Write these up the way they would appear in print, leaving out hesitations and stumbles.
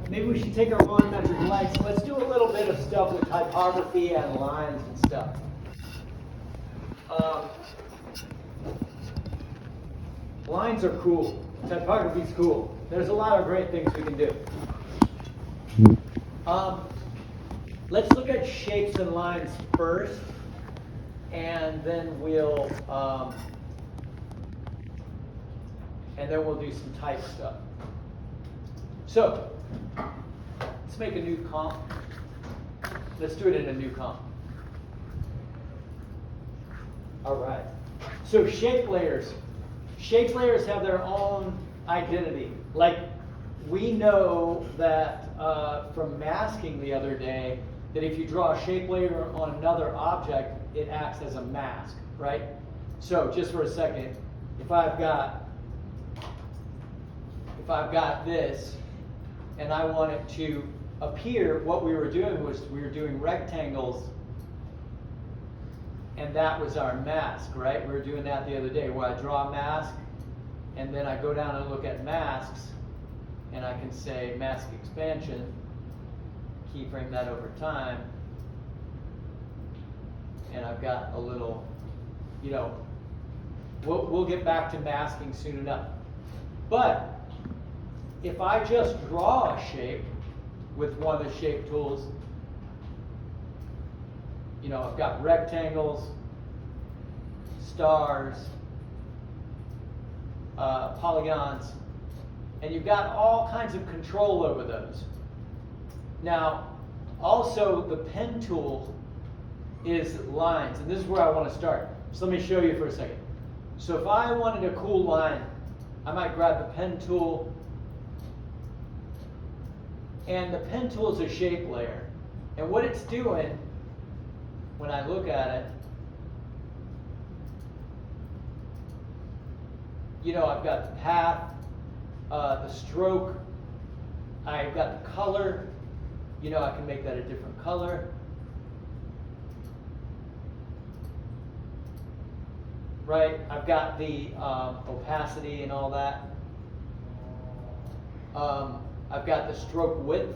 Maybe we should take our volumetric lengths. Let's do a little bit of stuff with typography and lines and stuff. Lines are cool. Typography's cool. There's a lot of great things we can do. Let's look at shapes and lines first, and then we'll do some type stuff. So let's make a new comp. Let's do it in a new comp. All right. So shape layers. Shape layers have their own identity. Like we know that from masking the other day, that if you draw a shape layer on another object, it acts as a mask, right? So just for a second, if I've got this, and I want it to appear, what we were doing was we were doing rectangles, and that was our mask, right? We were doing that the other day, where I draw a mask, and then I go down and look at masks, and I can say mask expansion, keyframe that over time, and I've got a little, we'll get back to masking soon enough. But if I just draw a shape with one of the shape tools, I've got rectangles, stars, polygons, and you've got all kinds of control over those. Now, also the pen tool is lines, and this is where I want to start. So let me show you for a second. So if I wanted a cool line, I might grab the pen tool, and the pen tool is a shape layer. And what it's doing, when I look at it, I've got the path, the stroke, I've got the color, I can make that a different color. Right, I've got the opacity and all that. I've got the stroke width.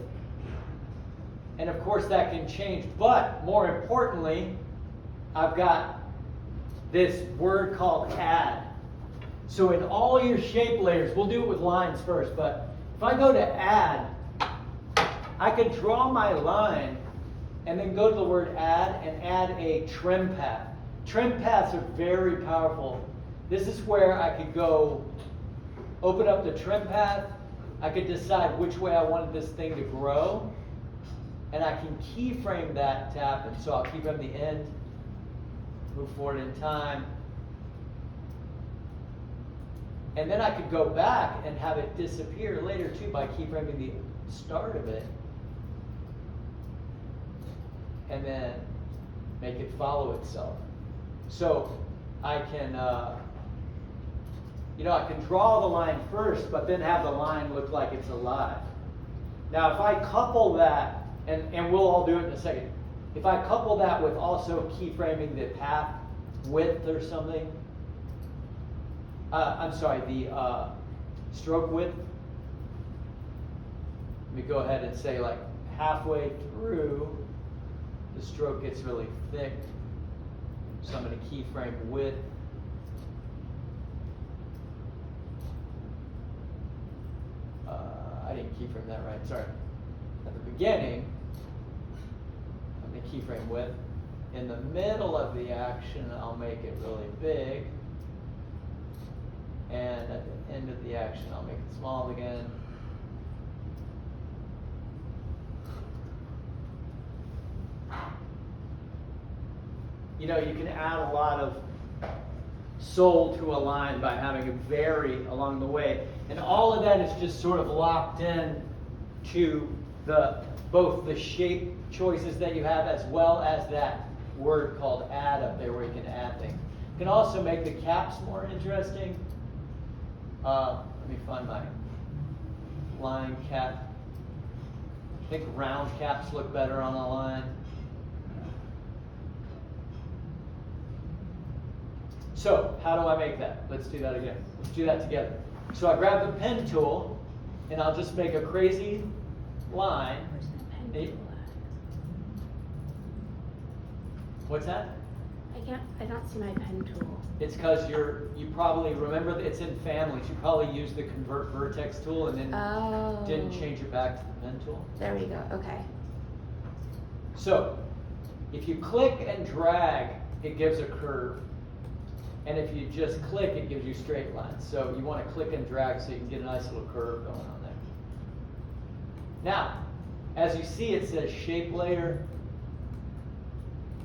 And of course that can change, but more importantly, I've got this word called add. So in all your shape layers, we'll do it with lines first, but if I go to add, I could draw my line and then go to the word add and add a trim path. Trim paths are very powerful. This is where I could go open up the trim path. I could decide which way I wanted this thing to grow, and I can keyframe that to happen. So I'll keyframe the end, move forward in time, and then I could go back and have it disappear later too by keyframing the start of it, and then make it follow itself. So I can, I can draw the line first, but then have the line look like it's alive. Now, if I couple that, and we'll all do it in a second, if I couple that with also keyframing the path width or something, the stroke width, let me go ahead and say like halfway through, the stroke gets really thick. So I'm going to keyframe width. I didn't keyframe that right, sorry. At the beginning, I'm going to keyframe width. In the middle of the action, I'll make it really big. And at the end of the action, I'll make it small again. You can add a lot of soul to a line by having it vary along the way. And all of that is just sort of locked in to both the shape choices that you have as well as that word called add up there where you can add things. You can also make the caps more interesting. Let me find my line cap. I think round caps look better on a line. So how do I make that? Let's do that again. Let's do that together. So I grab the pen tool, and I'll just make a crazy line. Where's that pen Hey. tool at? What's that? I don't see my pen tool. It's because you probably, remember that it's in families, you probably used the convert vertex tool and then Oh. didn't change it back to the pen tool. There we go, okay. So, if you click and drag, it gives a curve. And if you just click, it gives you straight lines. So you want to click and drag so you can get a nice little curve going on there. Now, as you see, it says shape layer.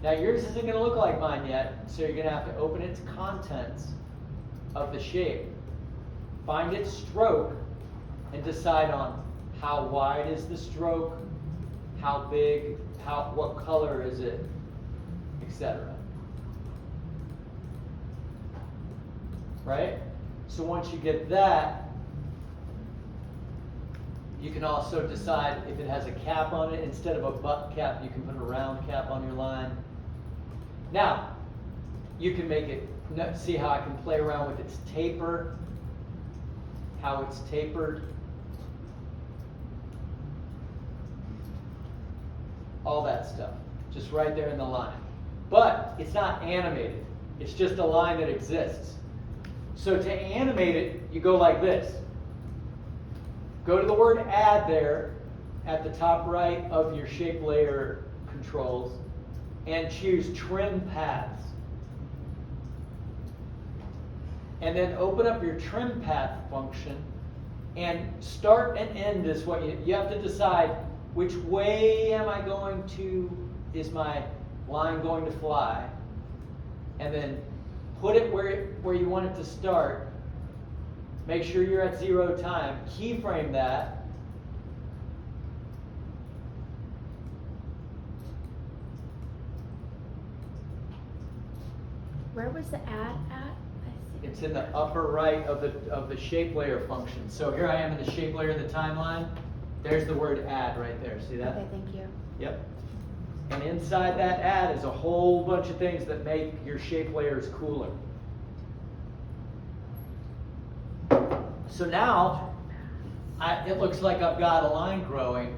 Now yours isn't going to look like mine yet, so you're going to have to open its contents of the shape. Find its stroke and decide on how wide is the stroke, how big, what color is it, etc. Right? So once you get that, you can also decide if it has a cap on it. Instead of a butt cap, you can put a round cap on your line. Now, you can make it, see how I can play around with its taper, how it's tapered. All that stuff, just right there in the line. But it's not animated, it's just a line that exists. So to animate it, you go like this. Go to the word add there at the top right of your shape layer controls and choose trim paths. And then open up your trim path function, and start and end is what you have to decide which way am I going to, is my line going to fly, and then put it where you want it to start. Make sure you're at 0 time. Keyframe that. Where was the add at? I see. It's in the upper right of the shape layer function. So here I am in the shape layer in the timeline. There's the word add right there. See that? Okay, thank you. Yep. And inside that add is a whole bunch of things that make your shape layers cooler. So now, it looks like I've got a line growing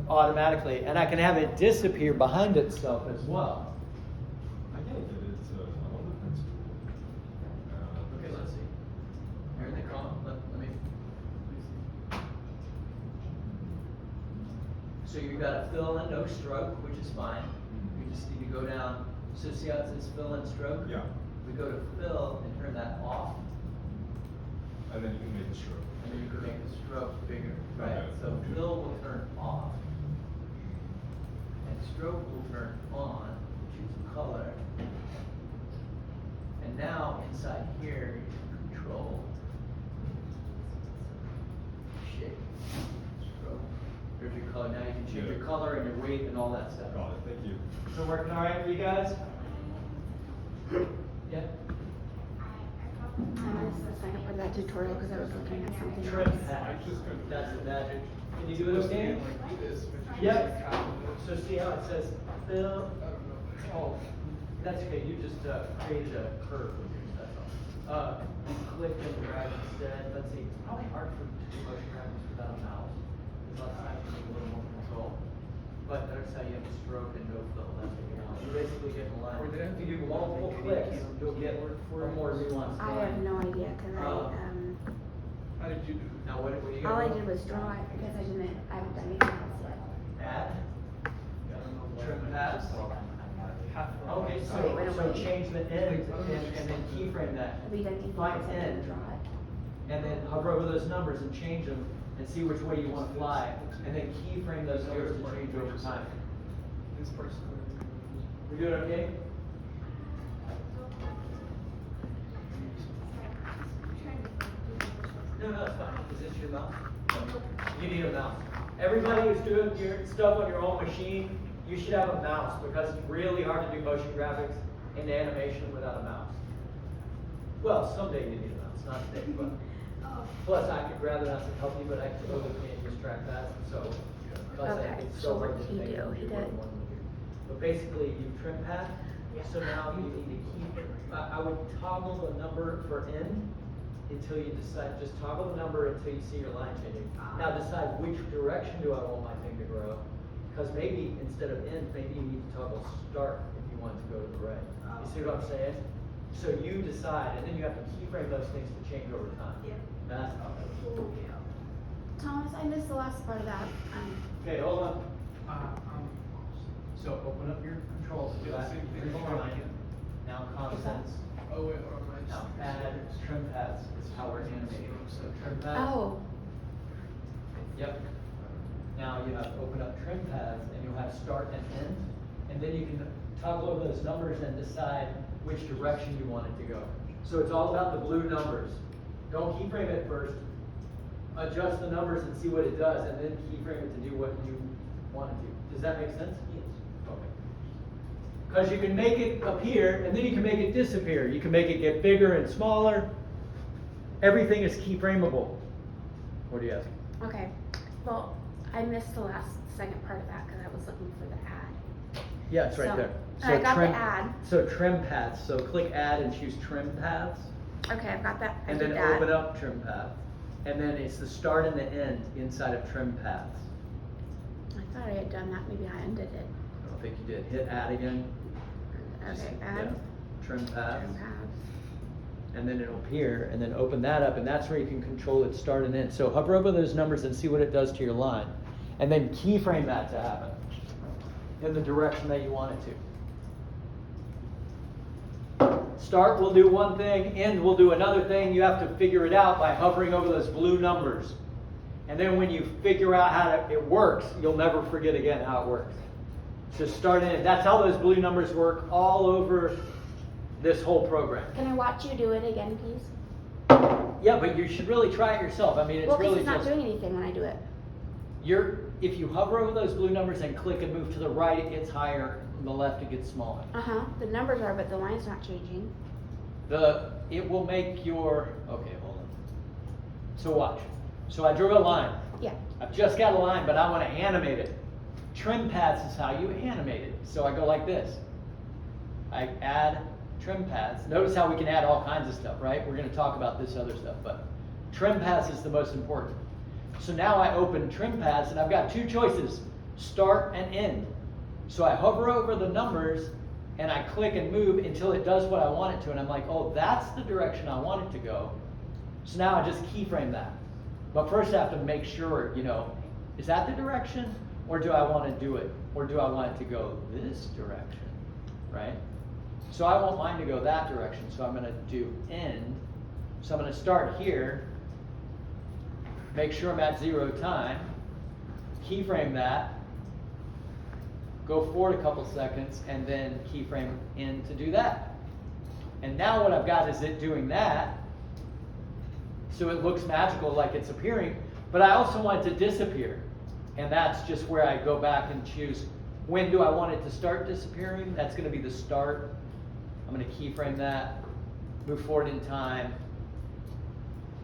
automatically, and I can have it disappear behind itself as well. I think that it's another principle. Okay, let's see. Here they come. Let me. So you've got a fill and no stroke, which is fine. You just need to go down. So see how it says fill and stroke? Yeah. We go to fill and turn that off. And then you can make a stroke. And then you can make the stroke bigger. Right. Okay. So fill will turn off. And stroke will turn on. Choose color. And now inside here you can control shape. Stroke. There's your color. Now you can change your color and your weight and all that stuff. Got it, thank you. So working all right for you guys? Yeah? I missed the second part of that tutorial because I was looking at something Trim else. path. That's the magic. Can you do it okay? Yep. So see how it says fill? Oh, that's okay. You just created a curve with yours, that's all. You click and drag instead. Let's see. It's probably hard for to do motion graphics without a mouse. Because lots of times you need a little more control. But notice how you have a stroke and no fill. That's what you know. You basically get in line. If you do multiple clicks, you'll get a more nuanced I line. have no idea because How did you do? Now what do you all I got? did was draw it because I haven't done anything else yet. Add. Trim paths. Okay, Wait, so wait. change the end and then keyframe that. Have you done anything Find else? I didn't end. draw it. And then hover over those numbers and change them and see which way you want to fly. And then keyframe those numbers to change over time. This person. We doing okay? No, it's fine. Is this your mouse? You need a mouse. Everybody who's doing your stuff on your own machine, you should have a mouse because it's really hard to do motion graphics and animation without a mouse. Well, someday you need a mouse, not today, but. Plus, I could rather not to help you, but I totally can't use trackpads, so. Plus, Okay, it's so so hard what to did he make do? it He work did- in one video. But basically, you trim path, so now you need to keep, I would toggle the number for end until you decide, just toggle the number until you see your line changing. Now decide which direction do I want my thing to grow, because maybe instead of end, maybe you need to toggle start if you want it to go to the right. You see what I'm saying? So you decide, and then you have to keyframe those things to change over time. Yeah. That's how that works. Thomas, I missed the last part of that. Okay, hold on. So open up your controls. Yeah, Back same to thing. the line. Now consents. Oh, wait, or am I? Now add trim paths is how we're animating. So trim paths. Oh, Yep. Now you have open up trim paths and you'll have start and end. And then you can toggle over those numbers and decide which direction you want it to go. So it's all about the blue numbers. Don't keyframe it first. Adjust the numbers and see what it does, and then keyframe it to do what you want it to. Does that make sense? Yes. Okay. Because you can make it appear, and then you can make it disappear. You can make it get bigger and smaller. Everything is keyframeable. What do you ask? okay. Well, I missed the second part of that because I was looking for the ad. Yeah, it's right So- there. I got the ad. So trim paths. So click add and choose trim paths. Okay, I've got that. I And did then that. open up trim path. And then it's the start and the end inside of trim paths. I thought I had done that. Maybe I undid it. I don't think you did. Hit add again. Okay, Yeah. add. Trim paths. Trim paths. And then it'll appear, and then open that up, and that's where you can control its start and end. So hover over those numbers and see what it does to your line. And then keyframe that to happen in the direction that you want it to. Start will do one thing, end will do another thing. You have to figure it out by hovering over those blue numbers. And then when you figure out how it works, you'll never forget again how it works. So start and end. That's how those blue numbers work all over this whole program. Can I watch you do it again, please? Yeah, but you should really try it yourself. I mean, it's Well, because really it's not just doing anything when I do it. if you hover over those blue numbers and click and move to the right, it gets higher. On the left, it gets smaller. The numbers are, but the line's not changing. It will make your okay. Hold on. So watch. So I drew a line. Yeah. I've just got a line, but I want to animate it. Trim paths is how you animate it. So I go like this. I add trim paths. Notice how we can add all kinds of stuff, right? We're going to talk about this other stuff, but trim paths is the most important. So now I open trim paths, and I've got two choices, start and end. So I hover over the numbers, and I click and move until it does what I want it to, and I'm like, oh, that's the direction I want it to go. So now I just keyframe that. But first I have to make sure, is that the direction, or do I want to do it, or do I want it to go this direction, right? So I want mine to go that direction, so I'm going to do end. So I'm going to start here, make sure I'm at 0 time, keyframe that, go forward a couple seconds, and then keyframe end to do that. And now what I've got is it doing that, so it looks magical like it's appearing, but I also want it to disappear. And that's just where I go back and choose when do I want it to start disappearing. That's going to be the start. I'm going to keyframe that, move forward in time,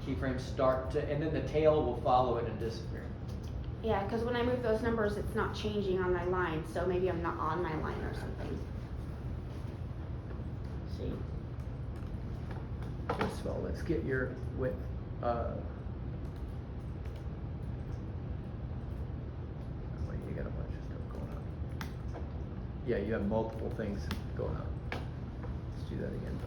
keyframe start, and then the tail will follow it and disappear. Yeah, because when I move those numbers, it's not changing on my line, so maybe I'm not on my line or something. See? Okay, so let's get your width. Wait, you got a bunch of stuff going on. Yeah, you have multiple things going on. Let's do that again.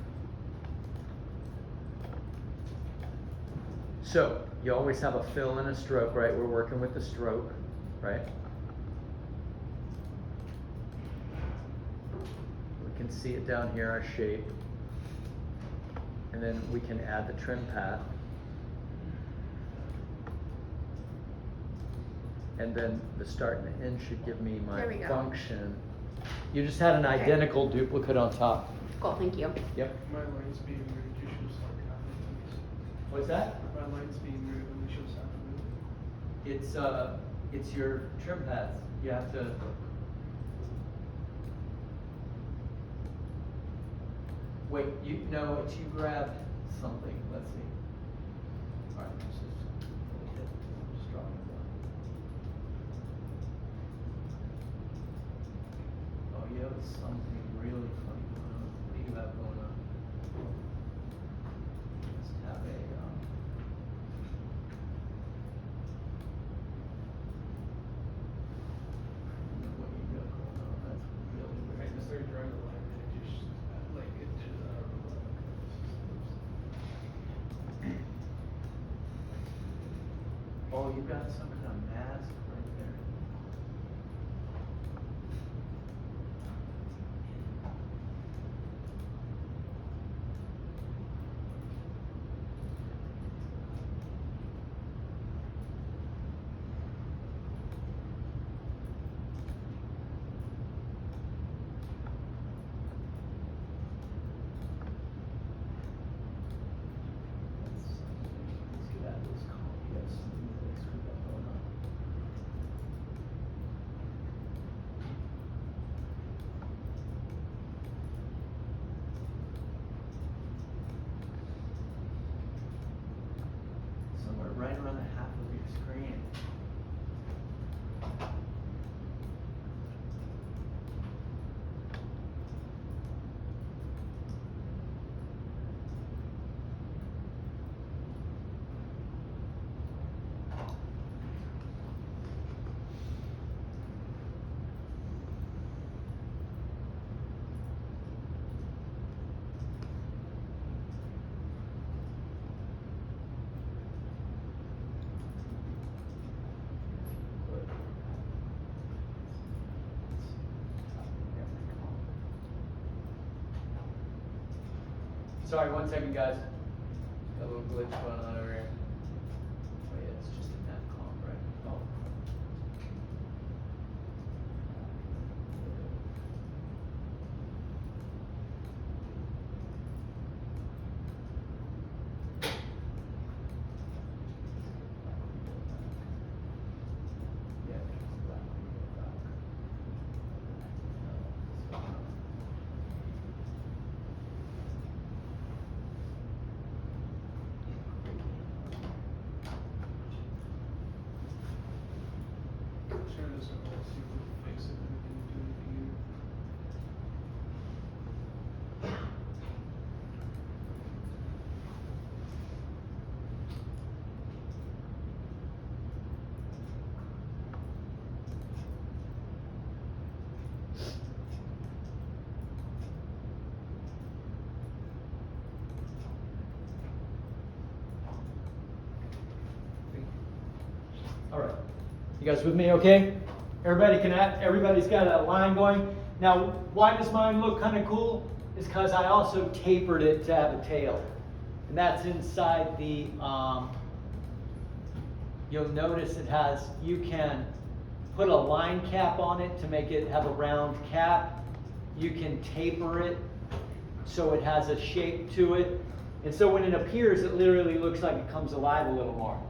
So, you always have a fill and a stroke, right? We're working with the stroke, right? We can see it down here, our shape. And then we can add the trim path. And then the start and the end should give me my There we go. function. You just had an Okay. identical duplicate on top. Cool, thank you. Yep. My line's being moved, you should start happening. What's that? My line's being moved and we should start moving. It's your trim paths. You have to. Wait, you grabbed something. Let's see. All right, this is just drawing it down. Oh, you have something really funny going on. What do you have going on? Let's have a Oh, you got some kind of mask right there. Let's get out of this call. Yes, let's screw that going on. Somewhere right around the half of your screen. Sorry, 1 second, guys. Got a little glitch going on over here. Oh yeah, it's just in that column, right? Oh. Share this over, let's see if we can fix it, and we can do anything here. All right. You guys with me okay? Everybody's got a line going. Now, why does mine look kind of cool? Is because I also tapered it to have a tail. And that's inside the, you'll notice it has, you can put a line cap on it to make it have a round cap. You can taper it so it has a shape to it. And so when it appears, it literally looks like it comes alive a little more.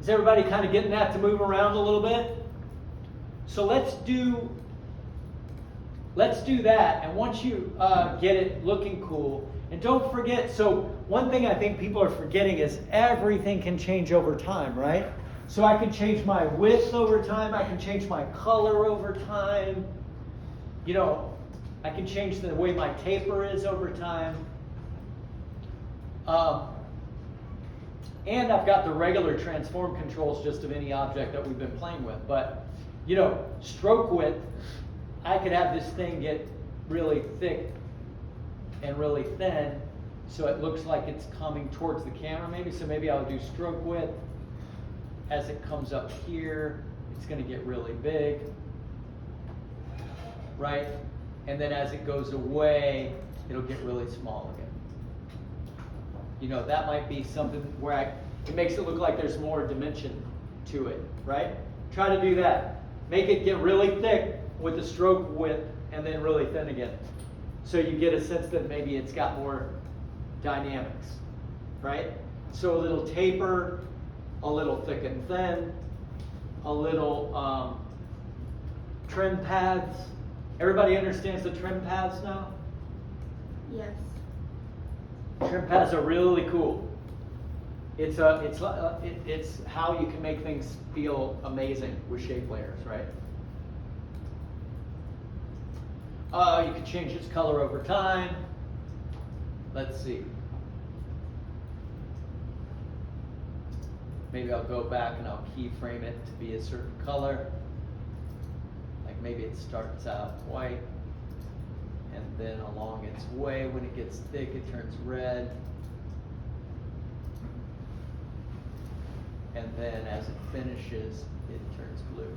Is everybody kind of getting that to move around a little bit? So let's do that, and once you get it looking cool, and don't forget, so one thing I think people are forgetting is everything can change over time, right? So I can change my width over time, I can change my color over time, you know, I can change the way my taper is over time. And I've got the regular transform controls just of any object that we've been playing with. But, you know, stroke width, I could have this thing get really thick and really thin so it looks like it's coming towards the camera maybe. So maybe I'll do stroke width. As it comes up here, it's going to get really big, right? And then as it goes away, it'll get really small again. You know, that might be something where it makes it look like there's more dimension to it, right? Try to do that. Make it get really thick with the stroke width and then really thin again. So you get a sense that maybe it's got more dynamics, right? So a little taper, a little thick and thin, a little trim paths. Everybody understands the trim paths now? Yes. Trim paths are really cool. It's how you can make things feel amazing with shape layers, right? You can change its color over time. Let's see. Maybe I'll go back and I'll keyframe it to be a certain color. Like maybe it starts out white, and then along its way, when it gets thick, it turns red. then as it finishes, it turns blue.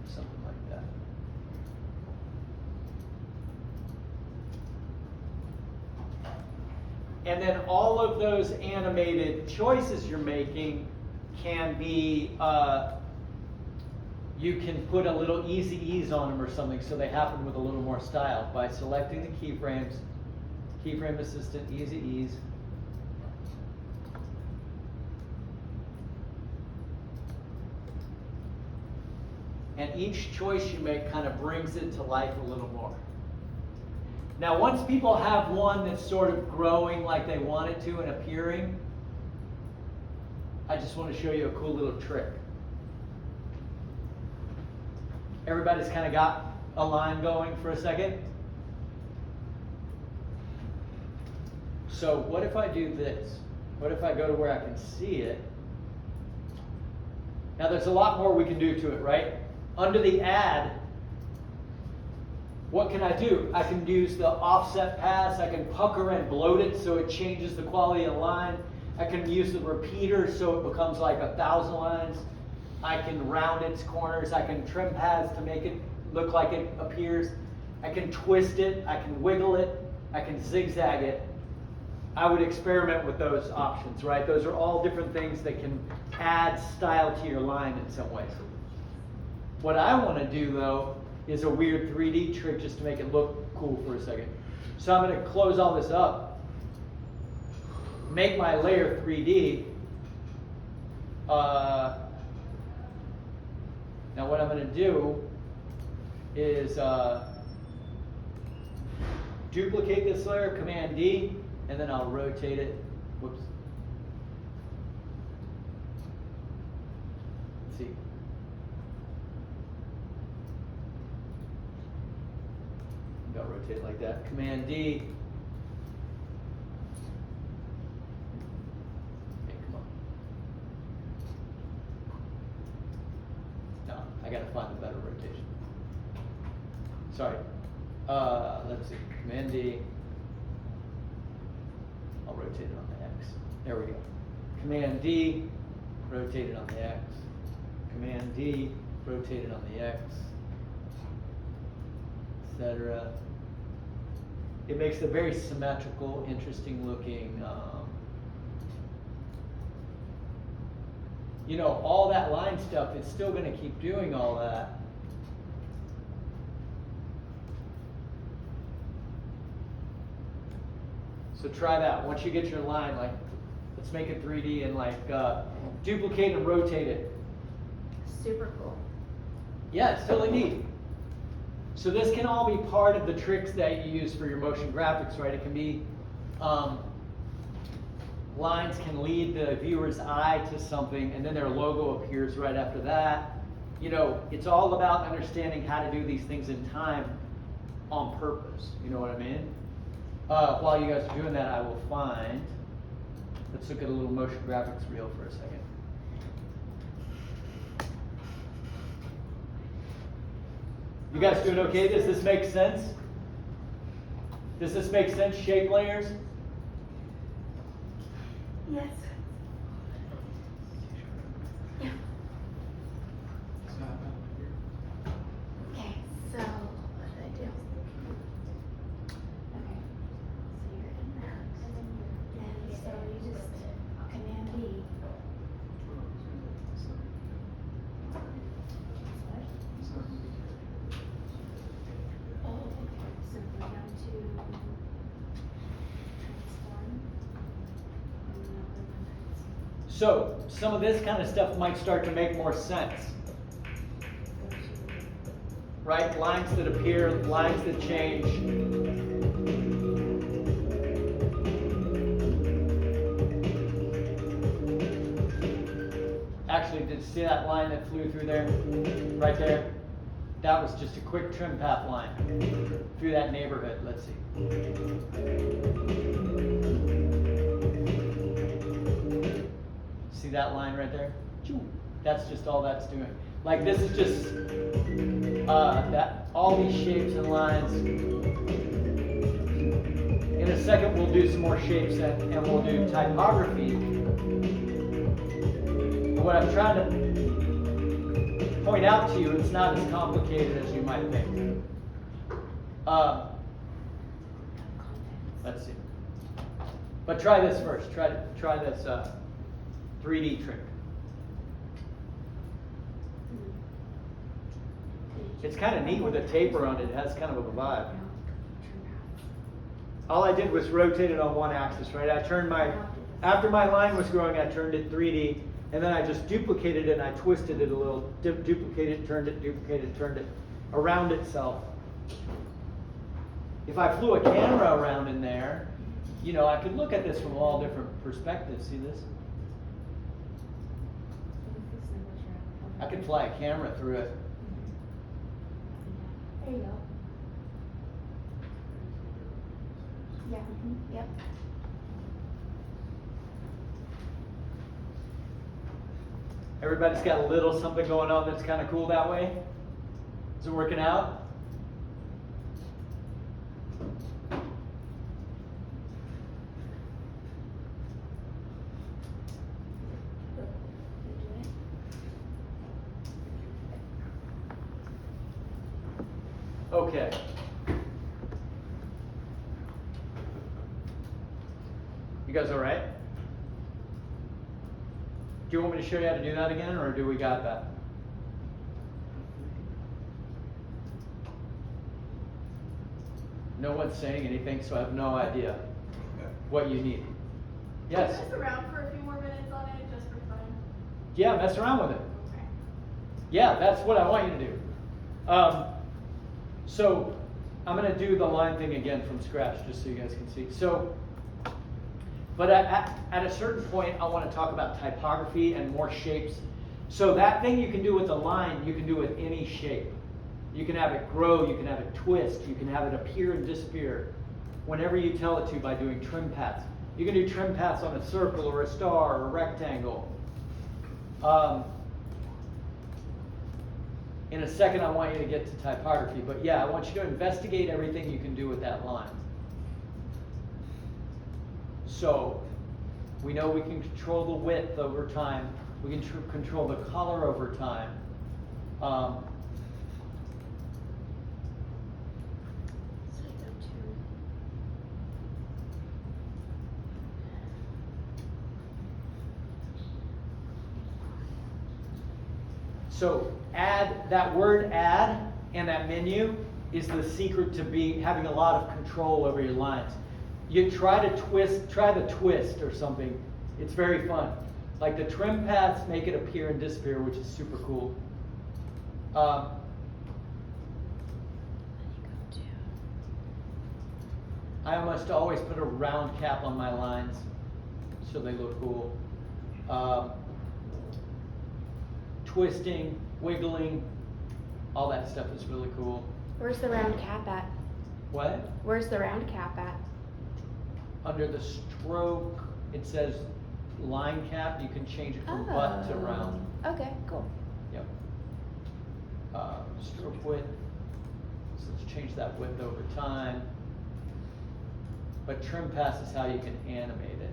Something like that. And then all of those animated choices you're making can be, you can put a little easy ease on them or something so they happen with a little more style by selecting the keyframes, keyframe assistant, easy ease. And each choice you make kind of brings it to life a little more. Now, once people have one that's sort of growing like they want it to and appearing, I just want to show you a cool little trick. Everybody's kind of got a line going for a second? So what if I do this? What if I go to where I can see it? Now there's a lot more we can do to it, right? Under the add, what can I do? I can use the offset pass. I can pucker and bloat it so it changes the quality of the line. I can use the repeater so it becomes like 1,000 lines. I can round its corners. I can trim pads to make it look like it appears. I can twist it. I can wiggle it. I can zigzag it. I would experiment with those options, right? Those are all different things that can add style to your line in some ways. What I want to do, though, is a weird 3D trick just to make it look cool for a second. So I'm going to close all this up, make my layer 3D. Now what I'm going to do is duplicate this layer, Command D, and then I'll rotate it. Whoops. Let's see. Got to rotate like that. Command D. Hey, come on. No, I got to find a better rotation. Sorry. Let's see. Command D. I'll rotate it on the X. There we go. Command D, rotate it on the X. Command D, rotate it on the X, etc. It makes a very symmetrical, interesting looking, you know, all that line stuff, it's still going to keep doing all that. So try that. Once you get your line, like, let's make it 3D and like duplicate and rotate it. Super cool. Yeah, it's totally neat. So this can all be part of the tricks that you use for your motion graphics, right? It can be, lines can lead the viewer's eye to something and then their logo appears right after that. You know, it's all about understanding how to do these things in time on purpose. You know what I mean? While you guys are doing that, I will find, let's look at a little motion graphics reel for a second. You guys doing okay? Does this make sense? Does this make sense, shape layers? Yes. Yeah. Okay, so what did I do? Okay, so you're in that, and so you just Command D. Oh, okay, so go down to transform. So some of this kind of stuff might start to make more sense. Right? Lines that appear, lines that change. Actually, did you see that line that flew through there? Right there? That was just a quick trim path line through that neighborhood. Let's see. See that line right there? That's just all that's doing. Like this is just that all these shapes and lines. In a second we'll do some more shapes and we'll do typography. what I'm trying to point out to you, it's not as complicated as you might think. Let's see. But try this first. Try this 3D trick. It's kind of neat with a taper on it. It has kind of a vibe. All I did was rotate it on one axis, right? After my line was growing, I turned it 3D, and then I just duplicated it and I twisted it a little. Duplicated, turned it around itself. If I flew a camera around in there, you know, I could look at this from all different perspectives. See this? I could fly a camera through it. There you go. Yeah. Yep. Everybody's got a little something going on that's kind of cool that way. Is it working out? Okay. You guys all right? Do you want me to show you how to do that again, or do we got that? No one's saying anything, so I have no idea what you need. Yes? Mess around for a few more minutes on it just for fun. Yeah, mess around with it. Okay. Yeah, that's what I want you to do. So I'm going to do the line thing again from scratch, just so you guys can see. So, but at a certain point, I want to talk about typography and more shapes. So that thing you can do with a line, you can do with any shape. You can have it grow, you can have it twist, you can have it appear and disappear whenever you tell it to by doing trim paths. You can do trim paths on a circle or a star or a rectangle. In a second, I want you to get to typography, but yeah, I want you to investigate everything you can do with that line. So, we know we can control the width over time. We can control the color over time. So add, that word add and that menu is the secret to having a lot of control over your lines. You try the twist or something. It's very fun. Like the trim paths make it appear and disappear, which is super cool. I almost always put a round cap on my lines so they look cool. Twisting, wiggling, all that stuff is really cool. Where's the round cap at? What? Where's the round cap at? Under the stroke, it says line cap. You can change it from butt to round. Okay, cool. Yep. Stroke width. So let's change that width over time. But trim pass is how you can animate it.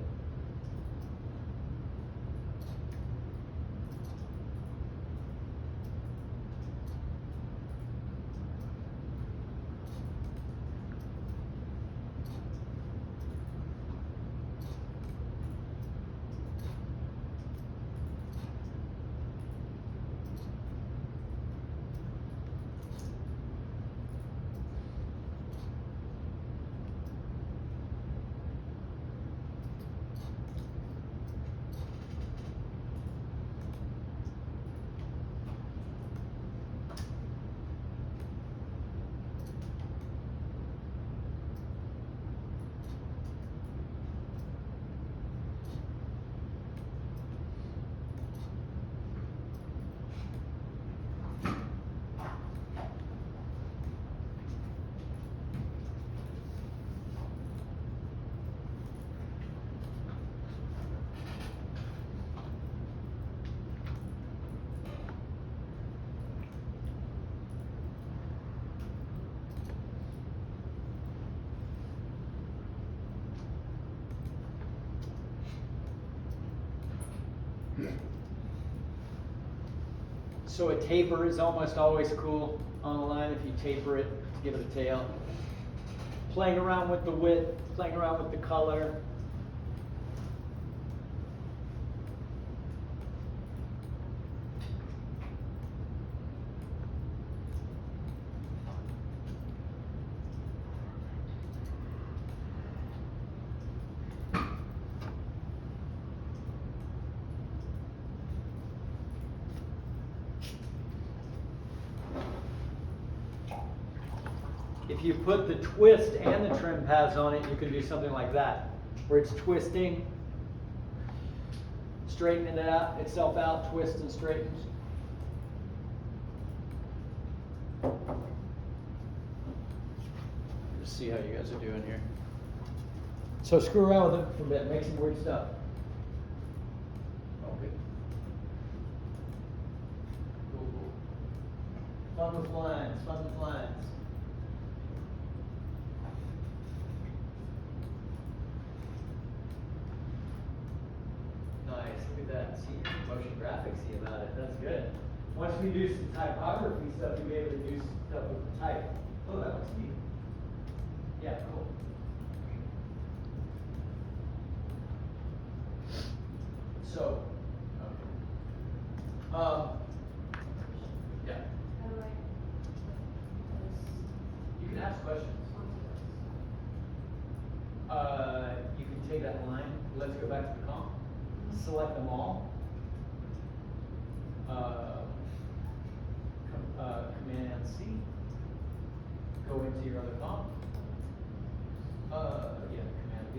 So a taper is almost always cool on a line if you taper it to give it a tail. Playing around with the width, playing around with the color. If you put the twist and the trim paths on it, you can do something like that, where it's twisting, straightening it out, itself out, twists and straightens. Just see how you guys are doing here. So screw around with it for a bit, make some weird stuff. Okay. Cool, cool. Fun with lines, fun with lines. Nice, look at that. See, motion graphics about it. That's good. Once we do some typography stuff, you'll be able to do some stuff with the type. Oh, that looks neat. Yeah, cool. So, okay. Yeah. How do I? You can ask questions. You can take that line. Let's go back to the comp. Select them all. Command C. Go into your other comp. Yeah, Command V.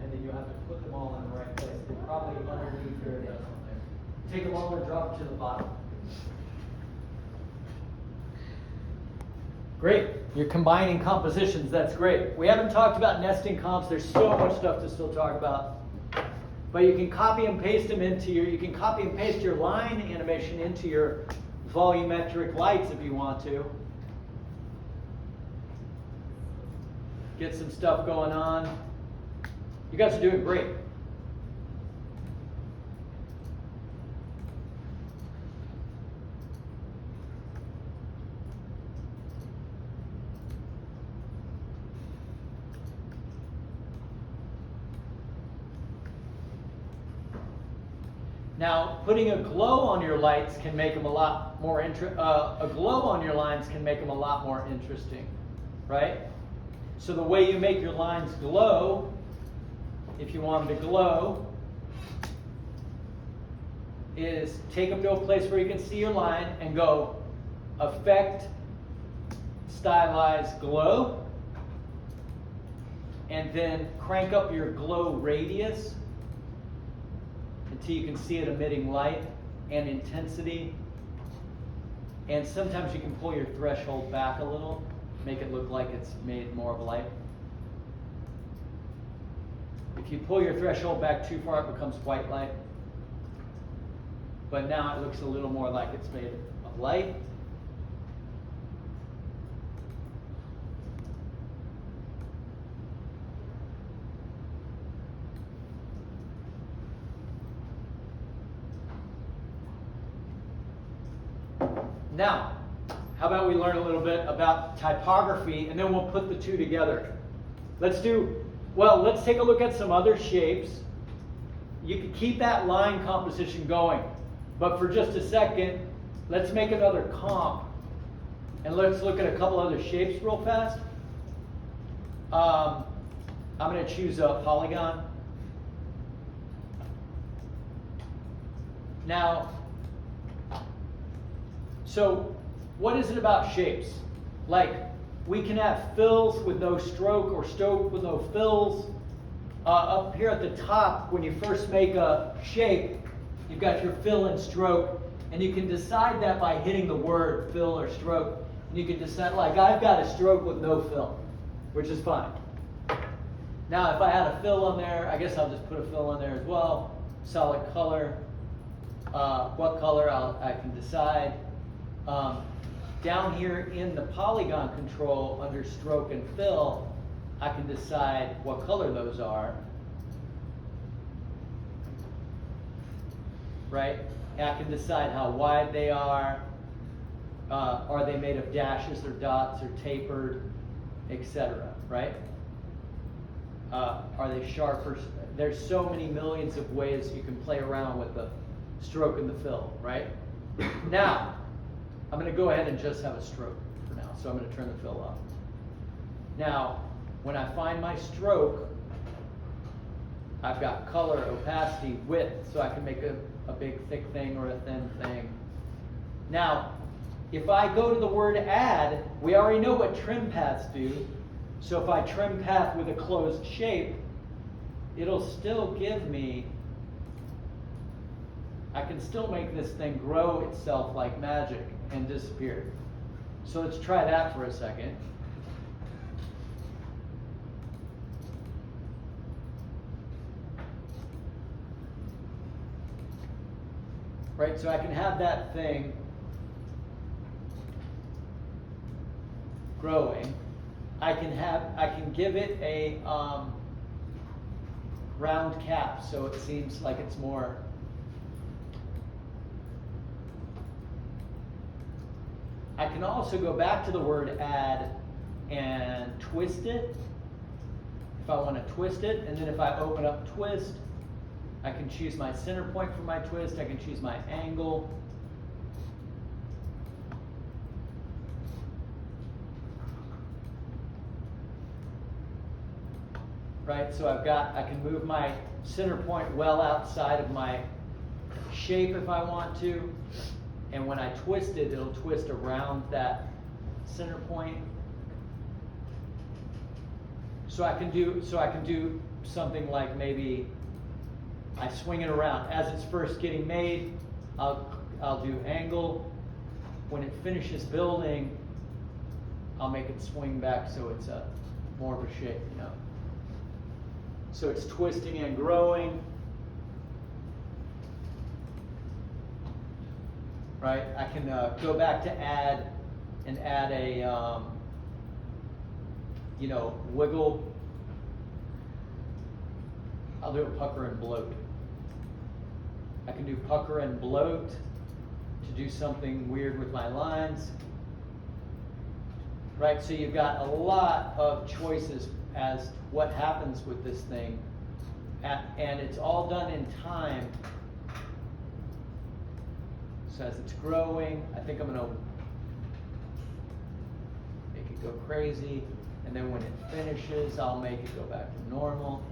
And then you'll have to put them all in the right place. They're probably underneath your there. Take them all and drop to the bottom. Great. You're combining compositions. That's great. We haven't talked about nesting comps. There's so much stuff to still talk about. But you can copy and paste them into you can copy and paste your line animation into your volumetric lights if you want to. Get some stuff going on. You guys are doing great. Now, putting a glow on your lights can make them a lot more a glow on your lines can make them a lot more interesting, right? So the way you make your lines glow, if you want them to glow, is take them to a place where you can see your line and go Effect, Stylize, Glow, and then crank up your glow radius until you can see it emitting light and intensity. And sometimes you can pull your threshold back a little, make it look like it's made more of a light. If you pull your threshold back too far, it becomes white light. But now it looks a little more like it's made of light. Now, how about we learn a little bit about typography, and then we'll put the two together. Let's take a look at some other shapes. You can keep that line composition going, but for just a second, let's make another comp, and let's look at a couple other shapes real fast. I'm going to choose a polygon. Now, so what is it about shapes? Like, we can have fills with no stroke or stroke with no fills. Up here at the top, when you first make a shape, you've got your fill and stroke, and you can decide that by hitting the word fill or stroke. And you can decide, like, I've got a stroke with no fill, which is fine. Now, if I had a fill on there, I guess I'll just put a fill on there as well. Solid color. What color I can decide. Down here in the polygon control under stroke and fill, I can decide what color those are. Right? And I can decide how wide they are, Are they made of dashes or dots or tapered, etc., right? Are they sharp or, there's so many millions of ways you can play around with the stroke and the fill, right? Now, I'm going to go ahead and just have a stroke for now, so I'm going to turn the fill off. Now, when I find my stroke, I've got color, opacity, width, so I can make a big thick thing or a thin thing. Now, if I go to the word add, we already know what trim paths do. So if I trim path with a closed shape, it'll still give me, I can still make this thing grow itself like magic and disappear. So let's try that for a second. Right, so I can have that thing growing. I can give it a round cap, so it seems like it's more. I can also go back to the word add and twist it, if I want to twist it, and then if I open up twist, I can choose my center point for my twist, I can choose my angle. Right, so I can move my center point well outside of my shape if I want to. And when I twist it, it'll twist around that center point. So I can do something like maybe I swing it around. As it's first getting made, I'll do angle. When it finishes building, I'll make it swing back so it's a more of a shape, you know. So it's twisting and growing. Right? I can go back to add and add a, wiggle. I'll do a pucker and bloat. I can do pucker and bloat to do something weird with my lines. Right? So you've got a lot of choices as what happens with this thing, and it's all done in time. So as it's growing, I think I'm going to make it go crazy, and then when it finishes, I'll make it go back to normal.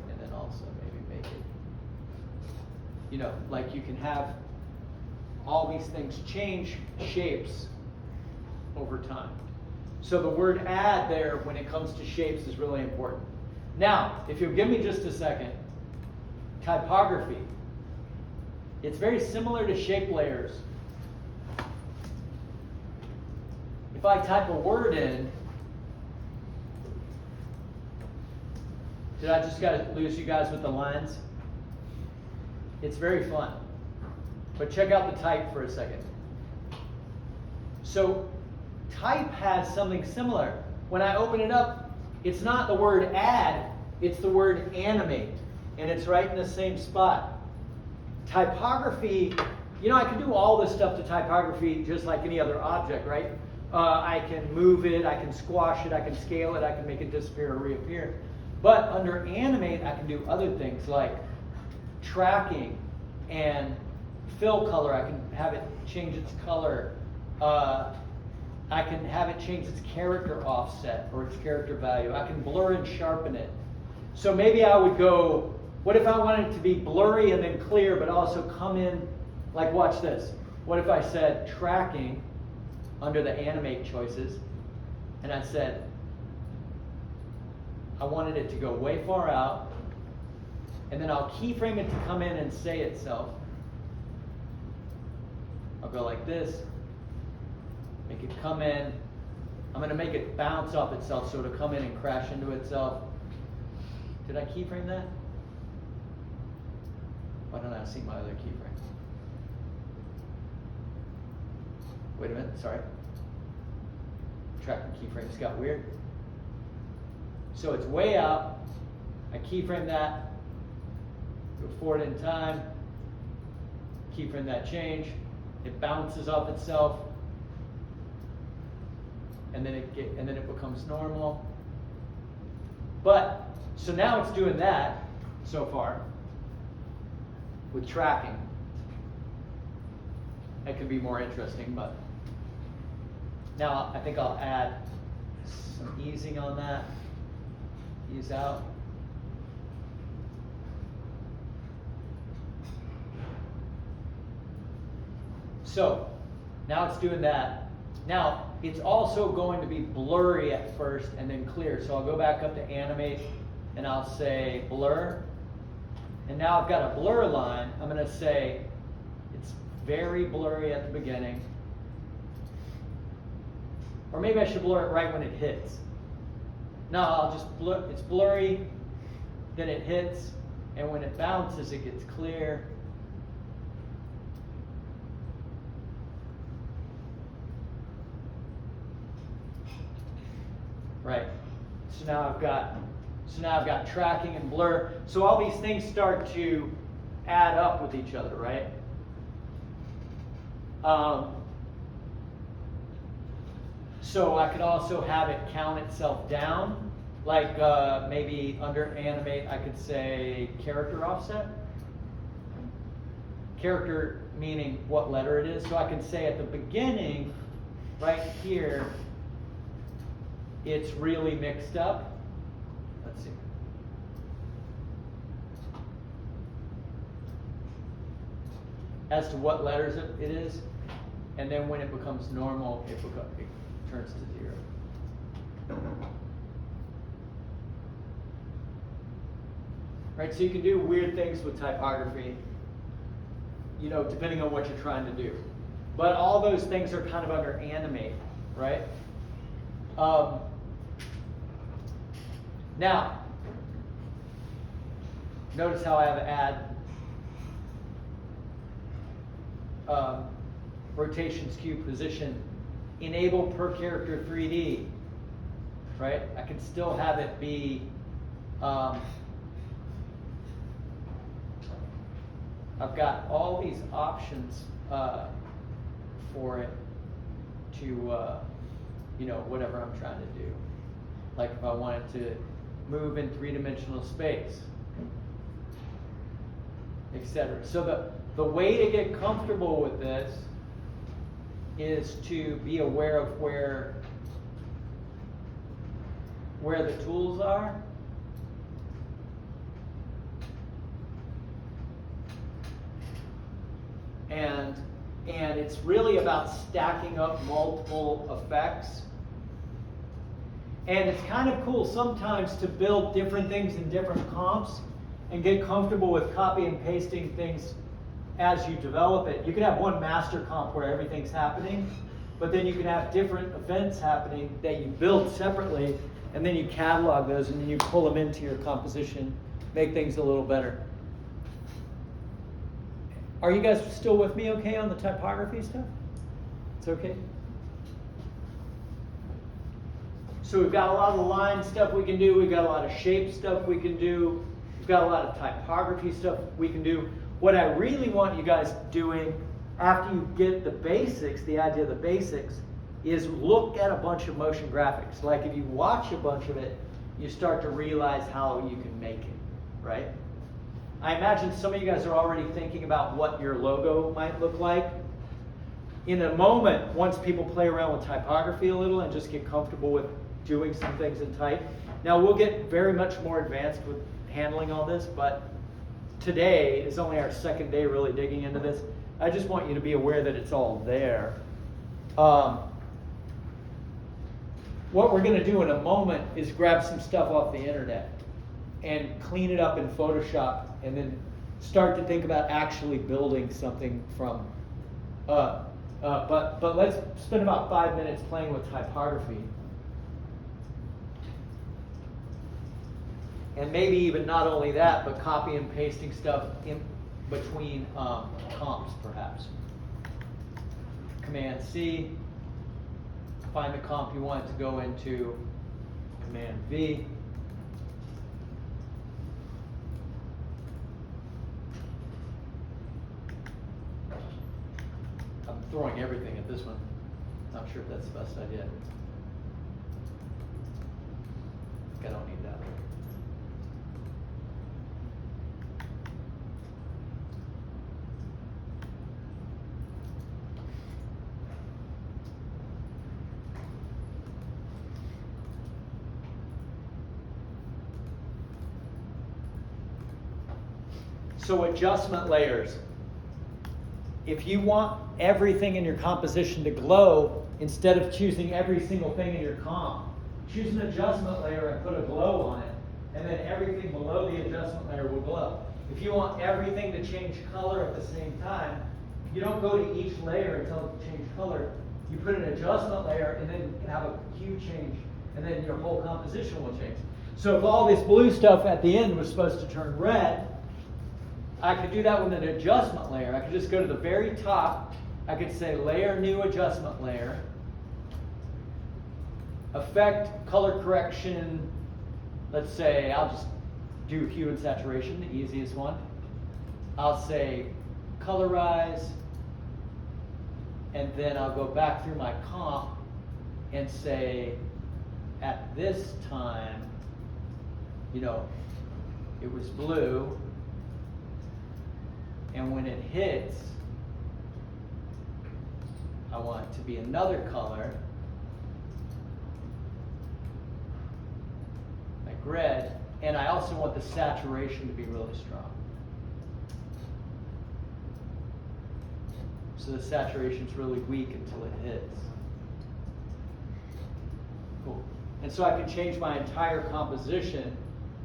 And then also maybe make it, like you can have all these things change shapes over time. So the word add there, when it comes to shapes, is really important. Now, if you'll give me just a second, typography. It's very similar to shape layers. If I type a word in, did I just lose you guys with the lines? It's very fun. But check out the type for a second. So type has something similar. When I open it up, it's not the word add, it's the word animate. And it's right in the same spot. Typography, I can do all this stuff to typography just like any other object, right? I can move it, I can squash it, I can scale it, I can make it disappear or reappear. But under animate, I can do other things like tracking and fill color. I can have it change its color. I can have it change its character offset or its character value. I can blur and sharpen it. So maybe I would go, what if I wanted it to be blurry and then clear, but also come in, like watch this. What if I said tracking under the animate choices, and I said, I wanted it to go way far out, and then I'll keyframe it to come in and say itself. I'll go like this, make it come in. I'm going to make it bounce off itself so it'll come in and crash into itself. Did I keyframe that? Why don't I see my other keyframe? Wait a minute, sorry. Tracking keyframes got weird. So it's way out. I keyframe that. go forward in time, keyframe that change, it bounces off itself, and then it becomes normal. But so now it's doing that so far with tracking. That could be more interesting, but now I think I'll add some easing on that. Ease out. So now it's doing that. Now it's also going to be blurry at first and then clear. So I'll go back up to animate and I'll say blur. And now I've got a blur line. I'm going to say it's very blurry at the beginning. Or maybe I should blur it right when it hits. No, I'll just blur, it's blurry, then it hits, and when it bounces, it gets clear. Right. So now I've got tracking and blur. So all these things start to add up with each other, right? So I could also have it count itself down, like maybe under animate I could say character offset. Character meaning what letter it is. So I can say at the beginning, right here, it's really mixed up. Let's see. As to what letters it is, and then when it becomes normal, it turns to 0. Right, so you can do weird things with typography, you know, depending on what you're trying to do. But all those things are kind of under animate, right? Now, notice how I have add rotation, skew, position, enable per character 3D, right? I can still have it be, I've got all these options for it to, you know, whatever I'm trying to do. Like if I wanted to move in 3-dimensional space, etc. So the way to get comfortable with this is to be aware of where the tools are. And it's really about stacking up multiple effects. And it's kind of cool sometimes to build different things in different comps and get comfortable with copy and pasting things as you develop it. You can have one master comp where everything's happening, but then you can have different events happening that you build separately, and then you catalog those and then you pull them into your composition, make things a little better. Are you guys still with me okay on the typography stuff? It's okay? So we've got a lot of line stuff we can do, we've got a lot of shape stuff we can do, we've got a lot of typography stuff we can do. What I really want you guys doing after you get the basics, the idea of the basics, is look at a bunch of motion graphics. Like if you watch a bunch of it, you start to realize how you can make it, right? I imagine some of you guys are already thinking about what your logo might look like. In a moment, once people play around with typography a little and just get comfortable with doing some things in type. Now we'll get very much more advanced with handling all this, but today is only our second day really digging into this. I just want you to be aware that it's all there. What we're going to do in a moment is grab some stuff off the internet and clean it up in Photoshop and then start to think about actually building something from. But let's spend about 5 minutes playing with typography. And maybe even not only that, but copy and pasting stuff in between comps, perhaps. Command C, find the comp you want it to go into. Command V. throwing everything at this one. Not sure if that's the best idea. I don't need that. So adjustment layers. If you want everything in your composition to glow, instead of choosing every single thing in your comp, choose an adjustment layer and put a glow on it, and then everything below the adjustment layer will glow. If you want everything to change color at the same time, you don't go to each layer until it changes color. You put an adjustment layer and then have a hue change, and then your whole composition will change. So if all this blue stuff at the end was supposed to turn red, I could do that with an adjustment layer. I could just go to the very top. I could say layer, new adjustment layer. Effect, color correction. Let's say I'll just do hue and saturation, the easiest one. I'll say colorize. And then I'll go back through my comp and say at this time, you know, it was blue. And when it hits, I want it to be another color, like red, and I also want the saturation to be really strong. So the saturation's really weak until it hits. Cool. And so I can change my entire composition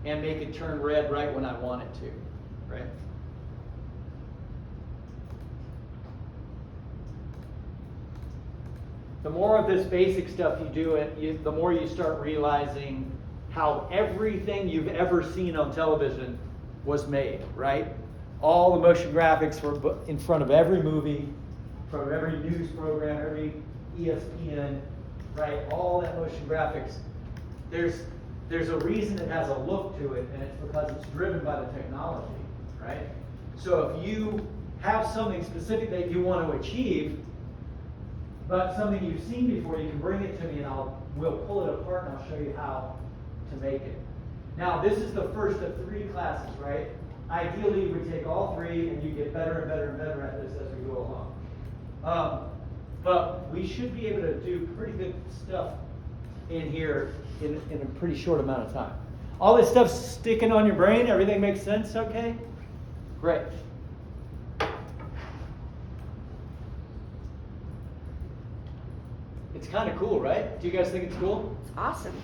and make it turn red right when I want it to, right? The more of this basic stuff you do, the more you start realizing how everything you've ever seen on television was made, right? All the motion graphics were in front of every movie, in front of every news program, every ESPN, right? All that motion graphics. There's a reason it has a look to it, and it's because it's driven by the technology, right? So if you have something specific that you want to achieve, but something you've seen before, you can bring it to me and we'll pull it apart and I'll show you how to make it. Now this is the first of 3 classes, right? Ideally we take all 3 and you get better and better and better at this as we go along. But we should be able to do pretty good stuff in here in a pretty short amount of time. All this stuff's sticking on your brain, everything makes sense, okay? Great. It's kind of cool, right? Do you guys think it's cool? It's awesome.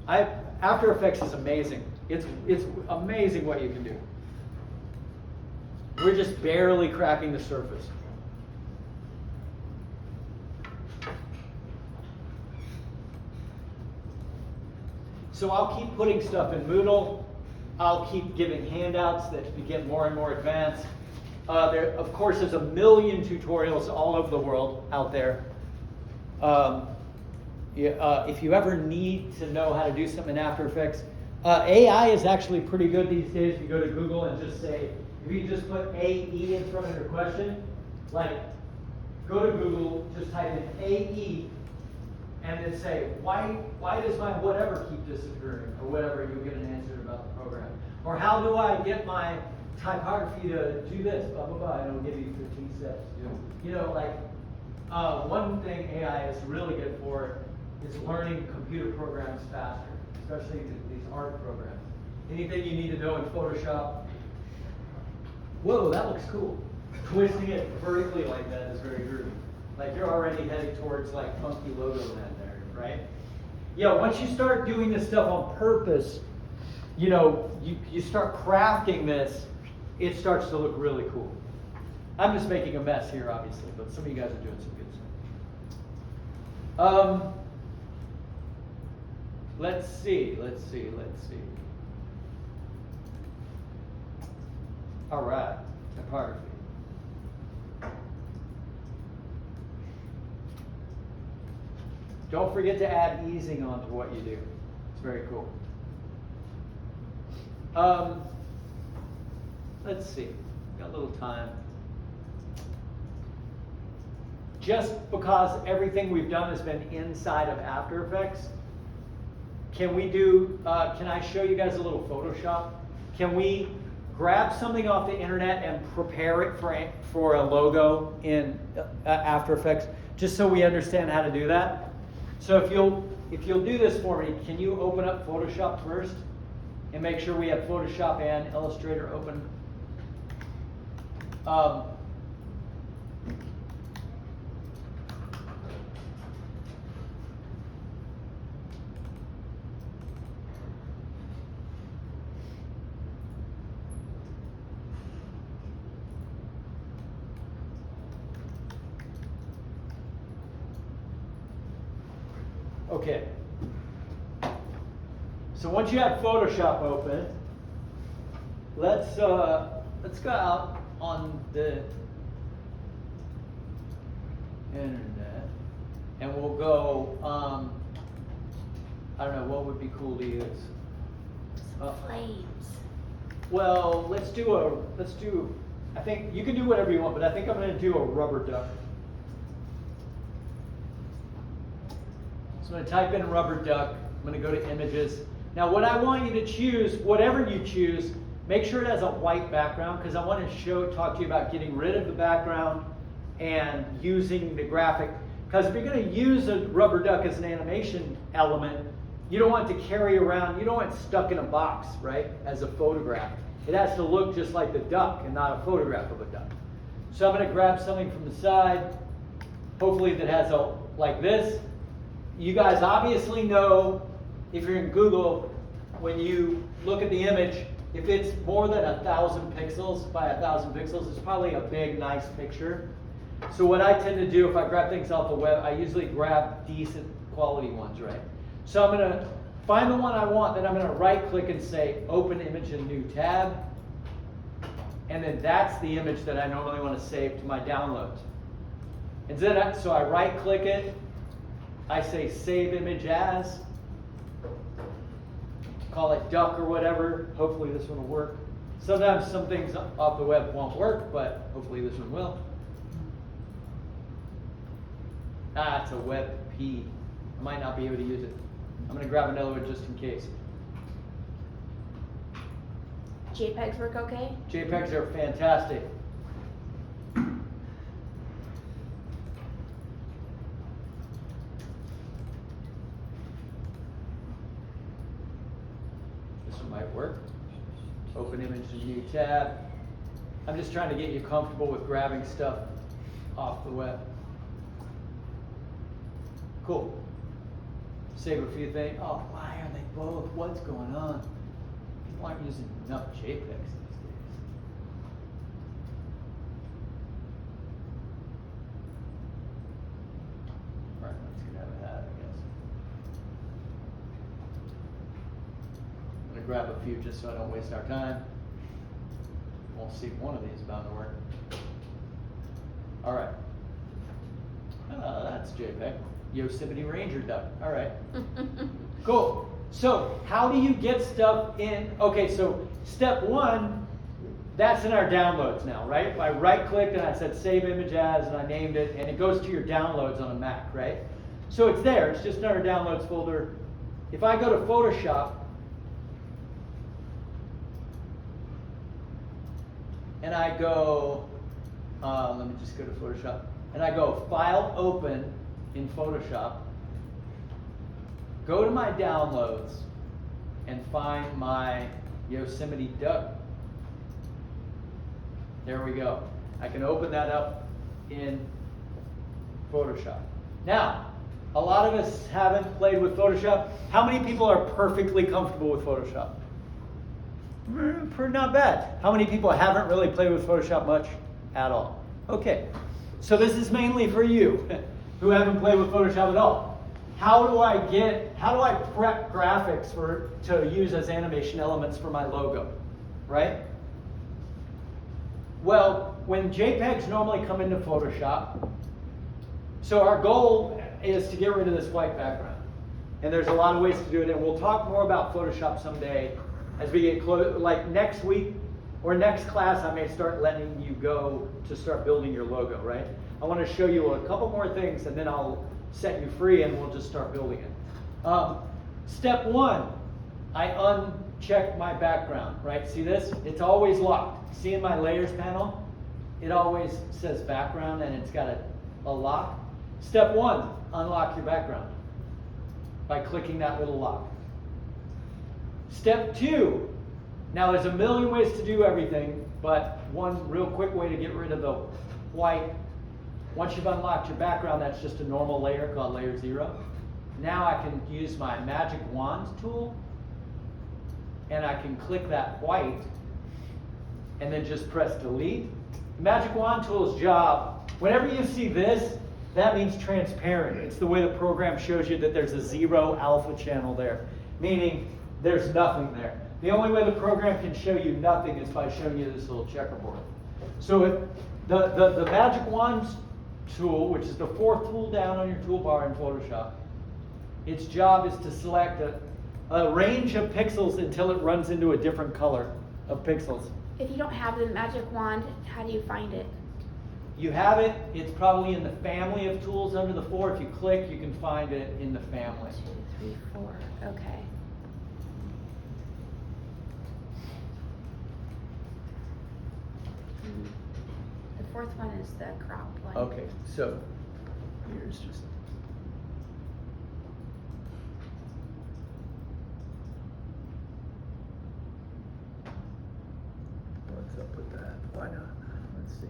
After Effects is amazing. It's amazing what you can do. We're just barely cracking the surface. So I'll keep putting stuff in Moodle. I'll keep giving handouts that get more and more advanced. Of course, there's a million tutorials all over the world out there. If you ever need to know how to do something in After Effects, AI is actually pretty good these days. You go to Google and just say, if you just put AE in front of your question, like go to Google, just type in AE, and then say, why does my whatever keep disappearing, or whatever, you'll get an answer about the program. Or how do I get my typography to do this, blah, blah, blah, and it'll give you 15 steps. You know, like, one thing AI is really good for is learning computer programs faster, especially these art programs. Anything you need to know in Photoshop, whoa, that looks cool. Twisting it vertically like that is very groovy. Like you're already heading towards like funky logo land there, right? Yeah, once you start doing this stuff on purpose, you know, you start crafting this, it starts to look really cool. I'm just making a mess here, obviously, but some of you guys are doing some good stuff. Let's see. All right, typography. Don't forget to add easing onto what you do. It's very cool. Let's see. Got a little time. just because everything we've done has been inside of After Effects, can I show you guys a little Photoshop? Can we grab something off the internet and prepare it for a logo in After Effects, just so we understand how to do that? So if you'll do this for me, can you open up Photoshop first and make sure we have Photoshop and Illustrator open? Okay. So once you have Photoshop open, let's go out on the internet and we'll go. I don't know what would be cool to use. Flames. Well, let's do. I think you can do whatever you want, but I think I'm going to do a rubber duck. So I'm going to type in rubber duck. I'm going to go to images. Now what I want you to choose, whatever you choose, make sure it has a white background, because I want to talk to you about getting rid of the background and using the graphic. Because if you're going to use a rubber duck as an animation element, you don't want it to carry around, you don't want it stuck in a box, right, as a photograph. It has to look just like the duck and not a photograph of a duck. So I'm going to grab something from the side, hopefully that has like this. You guys obviously know, if you're in Google, when you look at the image, if it's more than 1,000 pixels by 1,000 pixels, it's probably a big, nice picture. So what I tend to do if I grab things off the web, I usually grab decent quality ones, right? So I'm going to find the one I want, then I'm going to right click and say Open Image in New Tab. And then that's the image that I normally want to save to my downloads. So I right click it, I say Save Image As, call it duck or whatever. Hopefully this one will work. Sometimes some things off the web won't work, but hopefully this one will. It's a web P. I might not be able to use it. I'm going to grab another one just in case. JPEGs work okay? JPEGs are fantastic. This one might work. Open image in new tab. I'm just trying to get you comfortable with grabbing stuff off the web. Cool. Save a few things. Oh, why are they both? What's going on? People aren't using enough JPEGs these days. All right, let's get out of that, I guess. I'm going to grab a few just so I don't waste our time. We'll see if one of these is bound to work. All right. That's JPEG. Yosemite Ranger duck. All right. Cool. So how do you get stuff in? Okay, so step one, that's in our downloads now, right? I right-clicked and I said Save Image As, and I named it, and it goes to your downloads on a Mac, right? So it's there. It's just in our downloads folder. If I go to Photoshop, and I go, let me just go to Photoshop, and I go File, Open in Photoshop, go to my downloads, and find my Yosemite duck. There we go. I can open that up in Photoshop. Now, a lot of us haven't played with Photoshop. How many people are perfectly comfortable with Photoshop? Not bad. How many people haven't really played with Photoshop much at all? Okay, so this is mainly for you who haven't played with Photoshop at all. How do I prep graphics to use as animation elements for my logo, right? Well, when JPEGs normally come into Photoshop, so our goal is to get rid of this white background. And there's a lot of ways to do it, and we'll talk more about Photoshop someday as we get close, like next week Or next class, I may start letting you go to start building your logo, right? I want to show you a couple more things and then I'll set you free and we'll just start building it. Step 1, I uncheck my background, right? See this? It's always locked. See in my layers panel? It always says background and it's got a lock. Step 1, unlock your background by clicking that little lock. Step 2, now there's a million ways to do everything, but one real quick way to get rid of the white, once you've unlocked your background, that's just a normal layer called layer 0. Now I can use my magic wand tool and I can click that white and then just press delete. Magic wand tool's job, whenever you see this, that means transparent. It's the way the program shows you that there's a 0 alpha channel there, meaning there's nothing there. The only way the program can show you nothing is by showing you this little checkerboard. So the magic wand tool, which is the 4th tool down on your toolbar in Photoshop, its job is to select a range of pixels until it runs into a different color of pixels. If you don't have the magic wand, how do you find it? You have it, it's probably in the family of tools under the 4. If you click, you can find it in the family. 2, 3, 4. Okay. The 4th one is the crop one. Okay, so here's just. What's up with that? Why not? Let's see.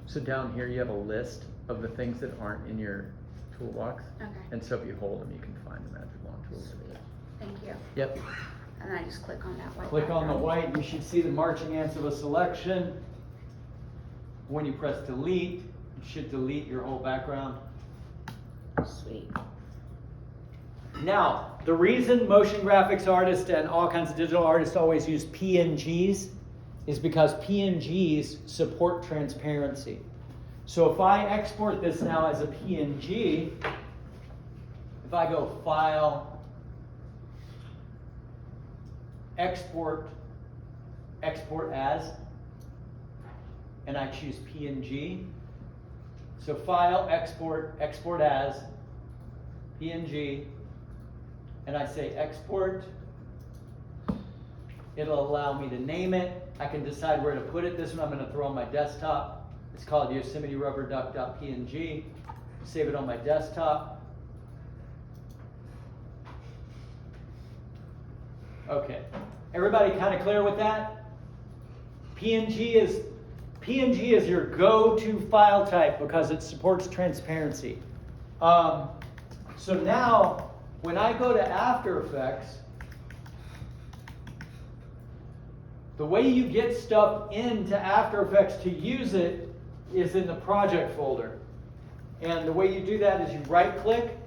So down here you have a list of the things that aren't in your toolbox. Okay. And so if you hold them, you can find the magic wand tool. Sweet. Thank you. Yep. And then I just click on that white. Click on the background. white, you should see the marching ants of a selection. When you press delete, it should delete your whole background. Sweet. Now, the reason motion graphics artists and all kinds of digital artists always use PNGs is because PNGs support transparency. So if I export this now as a PNG, if I go File, Export, Export As, and I choose PNG, so File, Export, Export As, PNG, and I say Export, it'll allow me to name it. I can decide where to put it. This one I'm going to throw on my desktop. It's called Yosemite Rubber Duck.png. Save it on my desktop. Okay. Everybody kind of clear with that? PNG is your go-to file type because it supports transparency. So now, when I go to After Effects, the way you get stuff into After Effects to use it is in the project folder. And the way you do that is you right-click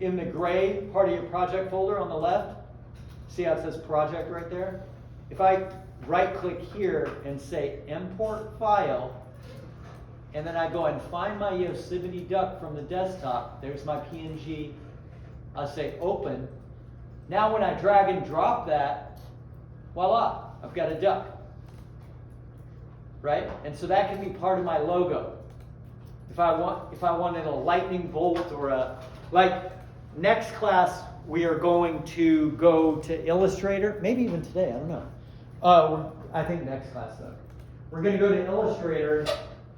in the gray part of your project folder on the left. See how it says project right there? If I right-click here and say Import File, and then I go and find my Yosemite Duck from the desktop, there's my PNG, I'll say Open. Now when I drag and drop that, voila, I've got a duck, right? And so that can be part of my logo. If I wanted a lightning bolt or like next class, we are going to go to Illustrator, maybe even today, I don't know. I think next class though. We're going to go to Illustrator,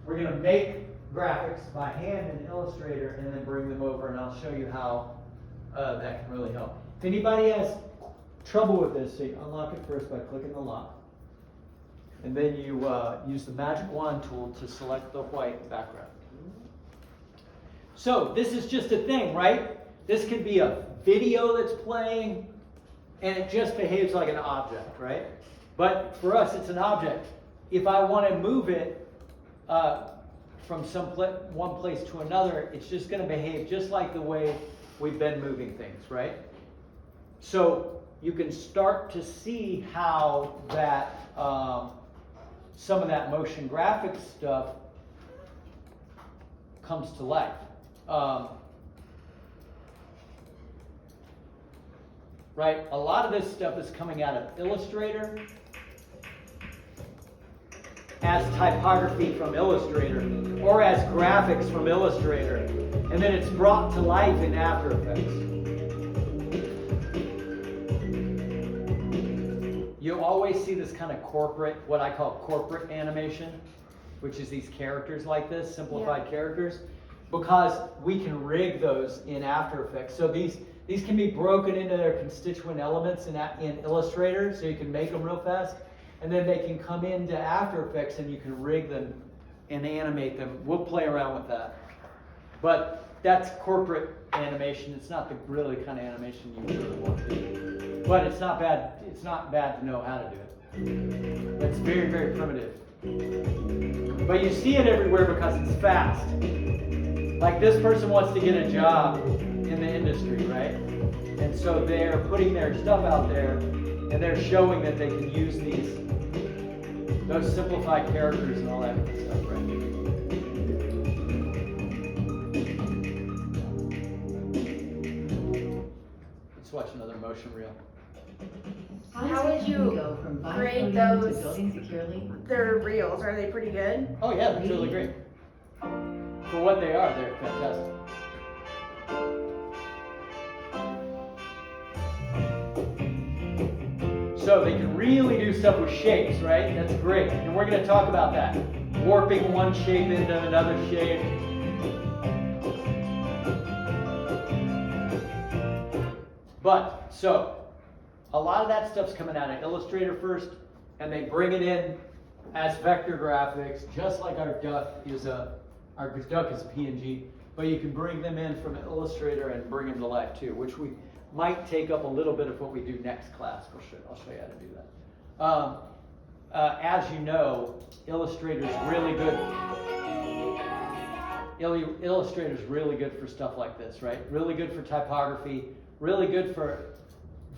we're going to make graphics by hand in Illustrator and then bring them over and I'll show you how that can really help. If anybody has trouble with this, so you unlock it first by clicking the lock. And then you use the magic wand tool to select the white background. So this is just a thing, right? This could be a video that's playing and it just behaves like an object, right? But for us, it's an object. If I want to move it from one place to another, it's just going to behave just like the way we've been moving things, right? So you can start to see how that some of that motion graphics stuff comes to life. Right? A lot of this stuff is coming out of Illustrator as typography from Illustrator or as graphics from Illustrator, and then it's brought to life in After Effects. You always see this kind of corporate, what I call corporate animation, which is these characters like this, simplified characters, because we can rig those in After Effects. So these can be broken into their constituent elements in Illustrator, so you can make them real fast. And then they can come into After Effects and you can rig them and animate them. We'll play around with that. But that's corporate animation. It's not the really kind of animation you really want to do. But it's not bad. It's not bad to know how to do it. It's very, very primitive. But you see it everywhere because it's fast. Like this person wants to get a job in the industry, right? And so they're putting their stuff out there and they're showing that they can use those simplified characters and all that kind of stuff, right? Let's watch another motion reel. How would you grade those? Their reels, are they pretty good? Oh yeah, that's really great. For what they are, they're fantastic. So they can really do stuff with shapes, right? That's great. And we're going to talk about that. Warping one shape into another shape. But, so, a lot of that stuff's coming out of Illustrator first, and they bring it in as vector graphics, just like our duck is a PNG. But you can bring them in from Illustrator and bring them to life too, which we might take up a little bit of what we do next class. I'll show you how to do that. As you know, Illustrator's really good. Illustrator's really good for stuff like this, right? Really good for typography. Really good for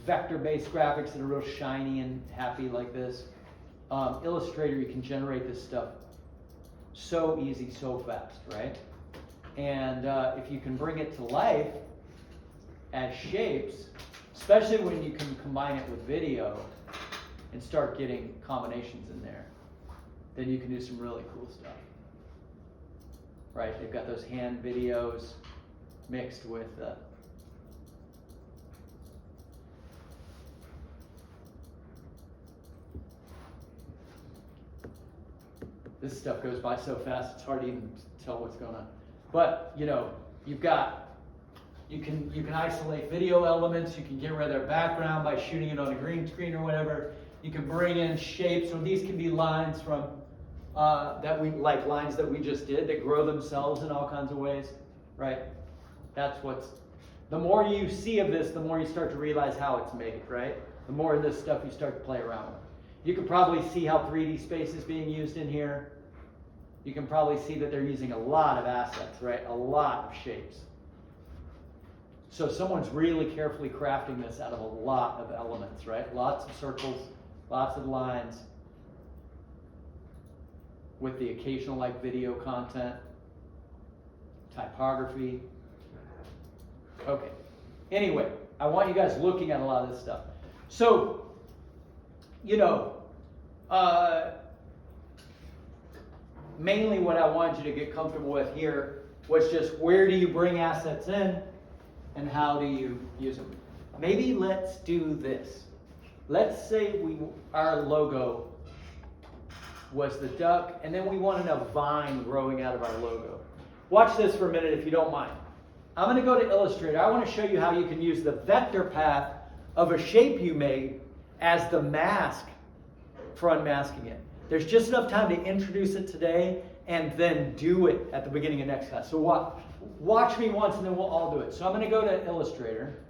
vector-based graphics that are real shiny and happy like this. Illustrator, you can generate this stuff so easy, so fast, right? And if you can bring it to life as shapes, especially when you can combine it with video and start getting combinations in there, then you can do some really cool stuff. Right? They've got those hand videos mixed with this stuff goes by so fast it's hard to even tell what's going on. But you know, you can isolate video elements, you can get rid of their background by shooting it on a green screen or whatever. You can bring in shapes, so these can be lines from lines that we just did that grow themselves in all kinds of ways, right? That's the more you see of this, the more you start to realize how it's made, right? The more of this stuff you start to play around with. You can probably see how 3D space is being used in here. You can probably see that they're using a lot of assets, right? A lot of shapes. So someone's really carefully crafting this out of a lot of elements, right? Lots of circles, lots of lines, with the occasional like video content, typography. Okay. Anyway, I want you guys looking at a lot of this stuff. So, you know, mainly what I wanted you to get comfortable with here was just where do you bring assets in and how do you use them. Maybe let's do this. Let's say our logo was the duck, and then we wanted a vine growing out of our logo. Watch this for a minute if you don't mind. I'm going to go to Illustrator. I want to show you how you can use the vector path of a shape you made as the mask for unmasking it. There's just enough time to introduce it today and then do it at the beginning of next class. So watch me once and then we'll all do it. So I'm going to go to Illustrator.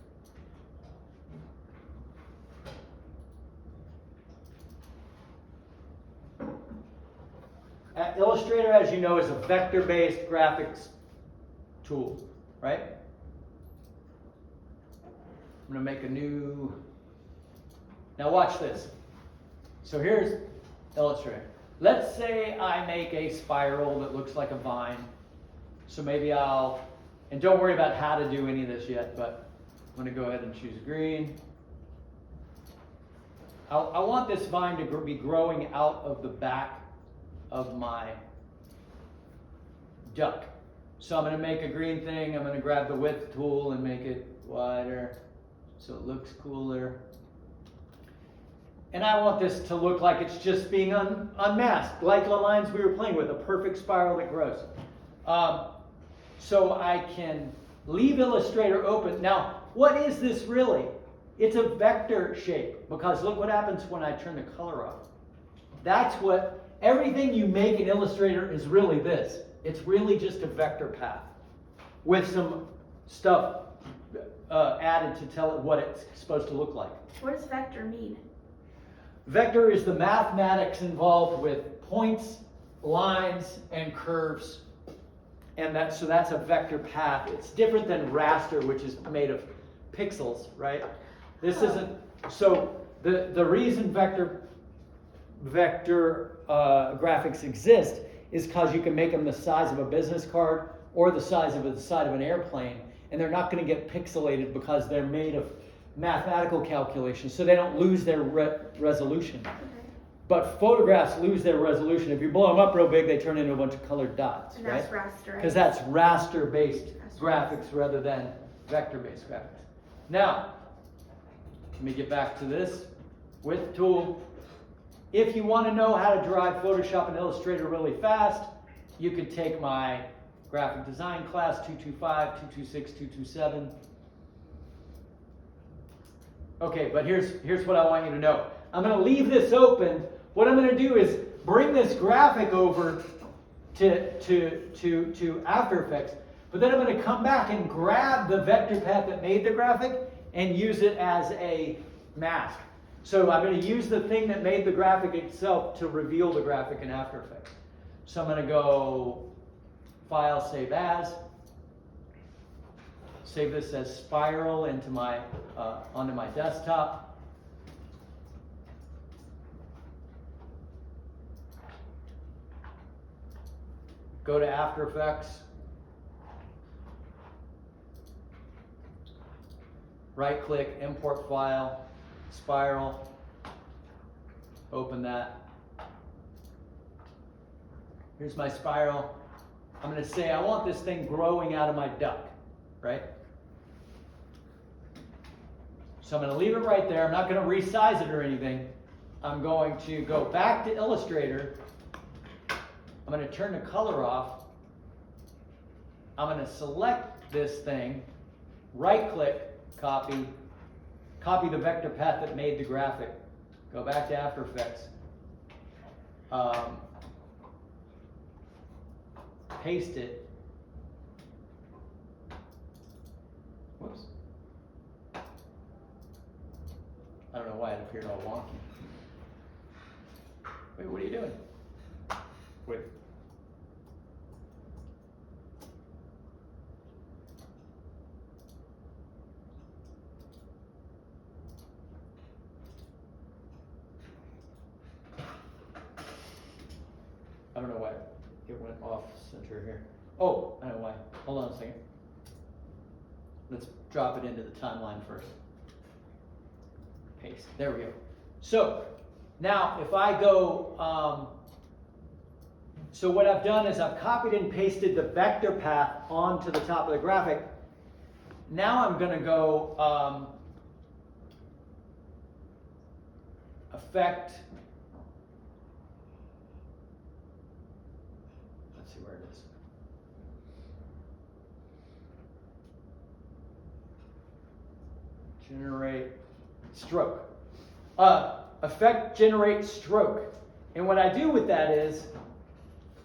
Illustrator, as you know, is a vector-based graphics tool, right? I'm going to make a new. Now watch this. So here's Illustrator. Let's say I make a spiral that looks like a vine. So maybe and don't worry about how to do any of this yet, but I'm going to go ahead and choose green. I want this vine to be growing out of the back of my duck. So I'm going to make a green thing. I'm going to grab the width tool and make it wider so it looks cooler. And I want this to look like it's just being unmasked, like the lines we were playing with, a perfect spiral that grows. So I can leave Illustrator open. Now, what is this really? It's a vector shape, because look what happens when I turn the color off. That's what, everything you make in Illustrator is really this. It's really just a vector path with some stuff added to tell it what it's supposed to look like. What does vector mean? Vector is the mathematics involved with points, lines, and curves. And so that's a vector path. It's different than raster, which is made of pixels, right? This isn't. So the reason vector graphics exist is because you can make them the size of a business card or the size of the side of an airplane, and they're not going to get pixelated because they're made of mathematical calculations, so they don't lose their resolution. Okay. But photographs lose their resolution. If you blow them up real big, they turn into a bunch of colored dots, And right? that's raster. Because that's raster-based graphics rather than vector-based graphics. Now, let me get back to this. Width tool. If you want to know how to drive Photoshop and Illustrator really fast, you could take my graphic design class, 225, 226, 227. Okay, but here's what I want you to know. I'm going to leave this open. What I'm going to do is bring this graphic over to After Effects, but then I'm going to come back and grab the vector path that made the graphic and use it as a mask. So I'm going to use the thing that made the graphic itself to reveal the graphic in After Effects. So I'm going to go File, Save As. Save this as spiral into onto my desktop. Go to After Effects. Right click, import file, spiral. Open that. Here's my spiral. I'm going to say I want this thing growing out of my duck, right? So I'm going to leave it right there. I'm not going to resize it or anything. I'm going to go back to Illustrator. I'm going to turn the color off. I'm going to select this thing, right click, copy the vector path that made the graphic. Go back to After Effects. Paste it. Whoops. I don't know why it appeared all wonky. Wait, what are you doing? Wait. I don't know why it went off center here. Oh, I know why. Hold on a second. Let's drop it into the timeline first. Paste. There we go. So now if I go, so what I've done is I've copied and pasted the vector path onto the top of the graphic. Now I'm going to go Effect. Let's see where it is. Generate stroke. Effect generate stroke. And what I do with that is,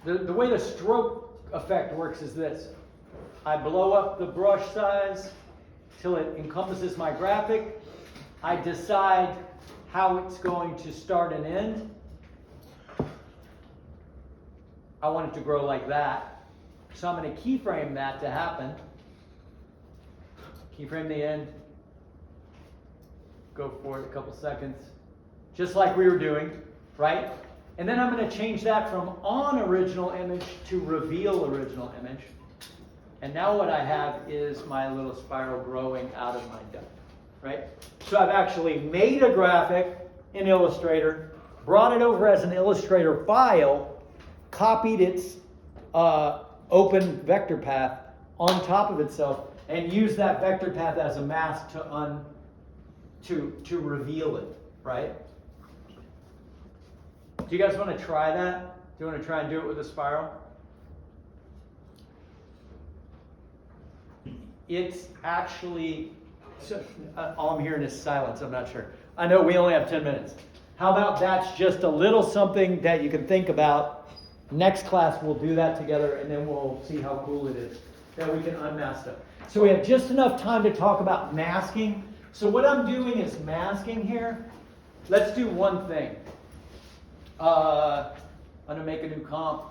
the way the stroke effect works is this. I blow up the brush size till it encompasses my graphic. I decide how it's going to start and end. I want it to grow like that. So I'm going to keyframe that to happen. Keyframe the end. Go for it a couple seconds. Just like we were doing, right? And then I'm going to change that from on original image to reveal original image. And now what I have is my little spiral growing out of my duck, right? So I've actually made a graphic in Illustrator, brought it over as an Illustrator file, copied its open vector path on top of itself, and used that vector path as a mask to reveal it, right? Do you guys want to try that? Do you want to try and do it with a spiral? It's actually, all I'm hearing is silence, I'm not sure. I know we only have 10 minutes. How about that's just a little something that you can think about. Next class we'll do that together and then we'll see how cool it is that we can unmask stuff. So we have just enough time to talk about masking. So what I'm doing is masking here. Let's do one thing. I'm going to make a new comp.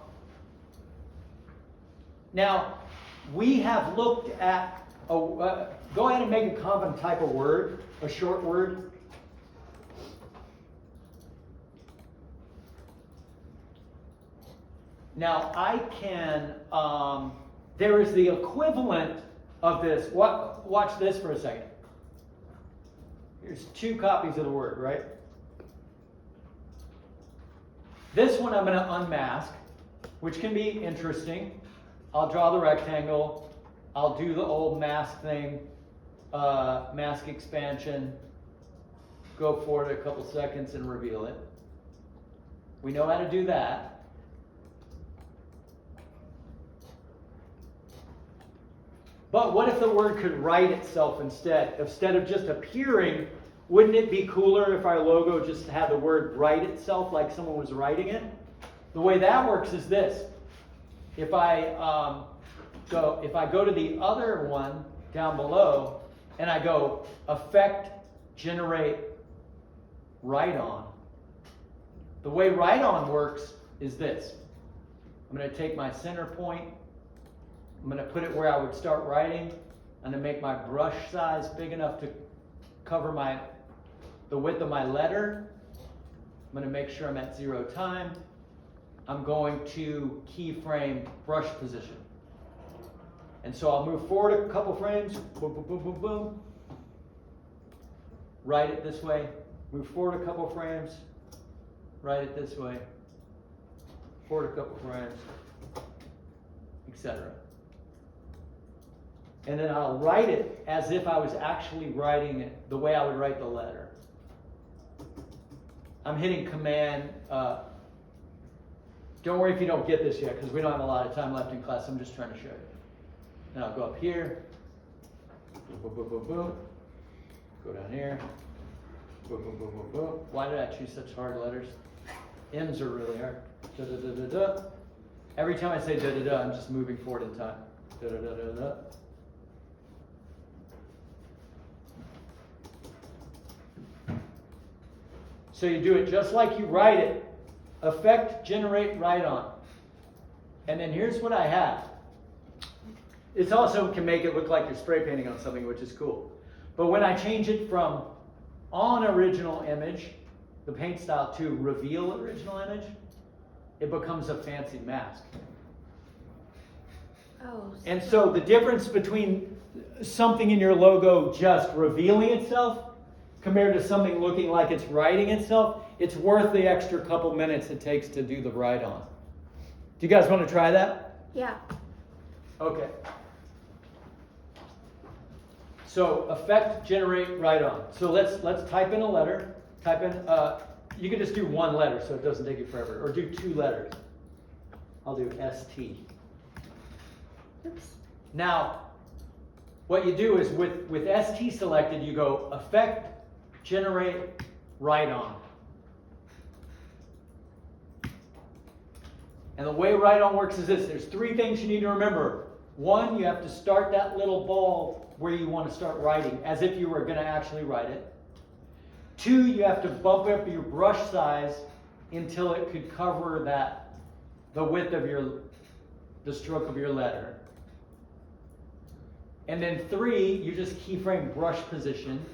Now, we have looked at, go ahead and make a comp and type a word, a short word. Now, I can, there is the equivalent of this. Watch this for a second. Here's 2 copies of the word, right? This one I'm going to unmask, which can be interesting. I'll draw the rectangle. I'll do the old mask thing, mask expansion, go for it a couple seconds and reveal it. We know how to do that. But what if the word could write itself instead? Instead of just appearing, wouldn't it be cooler if our logo just had the word write itself like someone was writing it? The way that works is this. If I go to the other one down below and I go effect, generate, write on. The way write on works is this. I'm going to take my center point. I'm going to put it where I would start writing. I'm going to make my brush size big enough to cover the width of my letter. I'm going to make sure I'm at 0 time. I'm going to keyframe brush position. And so I'll move forward a couple frames. Boom, boom, boom, boom, boom. Write it this way. Move forward a couple frames. Write it this way. Forward a couple frames, etc. And then I'll write it as if I was actually writing it the way I would write the letter. I'm hitting Command. Don't worry if you don't get this yet, because we don't have a lot of time left in class. I'm just trying to show you. And I'll go up here. Boom, boom, boom, boom. Go down here. Boom, boom, boom, boom, boom. Why did I choose such hard letters? M's are really hard. Da, da, da, da, da. Every time I say da, da, da, I'm just moving forward in time. Da, da, da, da, da. So you do it just like you write it. Effect, generate, write on. And then here's what I have. It also can make it look like you're spray painting on something, which is cool. But when I change it from on original image, the paint style, to reveal original image, it becomes a fancy mask. Oh. And so the difference between something in your logo just revealing itself compared to something looking like it's writing itself, it's worth the extra couple minutes it takes to do the write on. Do you guys want to try that? Yeah. Okay. So effect, generate, write on. So let's type in a letter. Type in, you can just do one letter so it doesn't take you forever, or do 2 letters. I'll do ST. Oops. Now, what you do is with ST selected, you go effect, generate, write on. And the way write on works is this. There's 3 things you need to remember. 1, you have to start that little ball where you want to start writing, as if you were going to actually write it. 2, you have to bump up your brush size until it could cover the width of the stroke of your letter. And then 3, you just keyframe brush position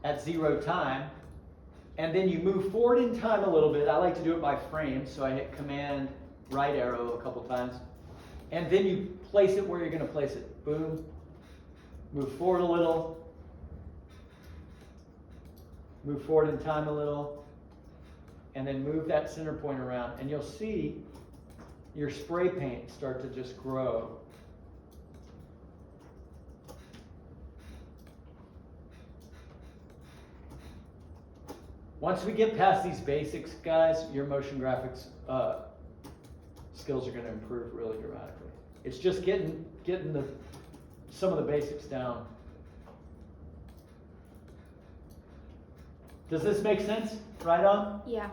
at 0 time. And then you move forward in time a little bit. I like to do it by frame, so I hit Command right arrow a couple times. And then you place it where you're going to place it. Boom. Move forward a little. Move forward in time a little. And then move that center point around. And you'll see your spray paint start to just grow. Once we get past these basics, guys, your motion graphics skills are going to improve really dramatically. It's just getting some of the basics down. Does this make sense? Right on? Yeah.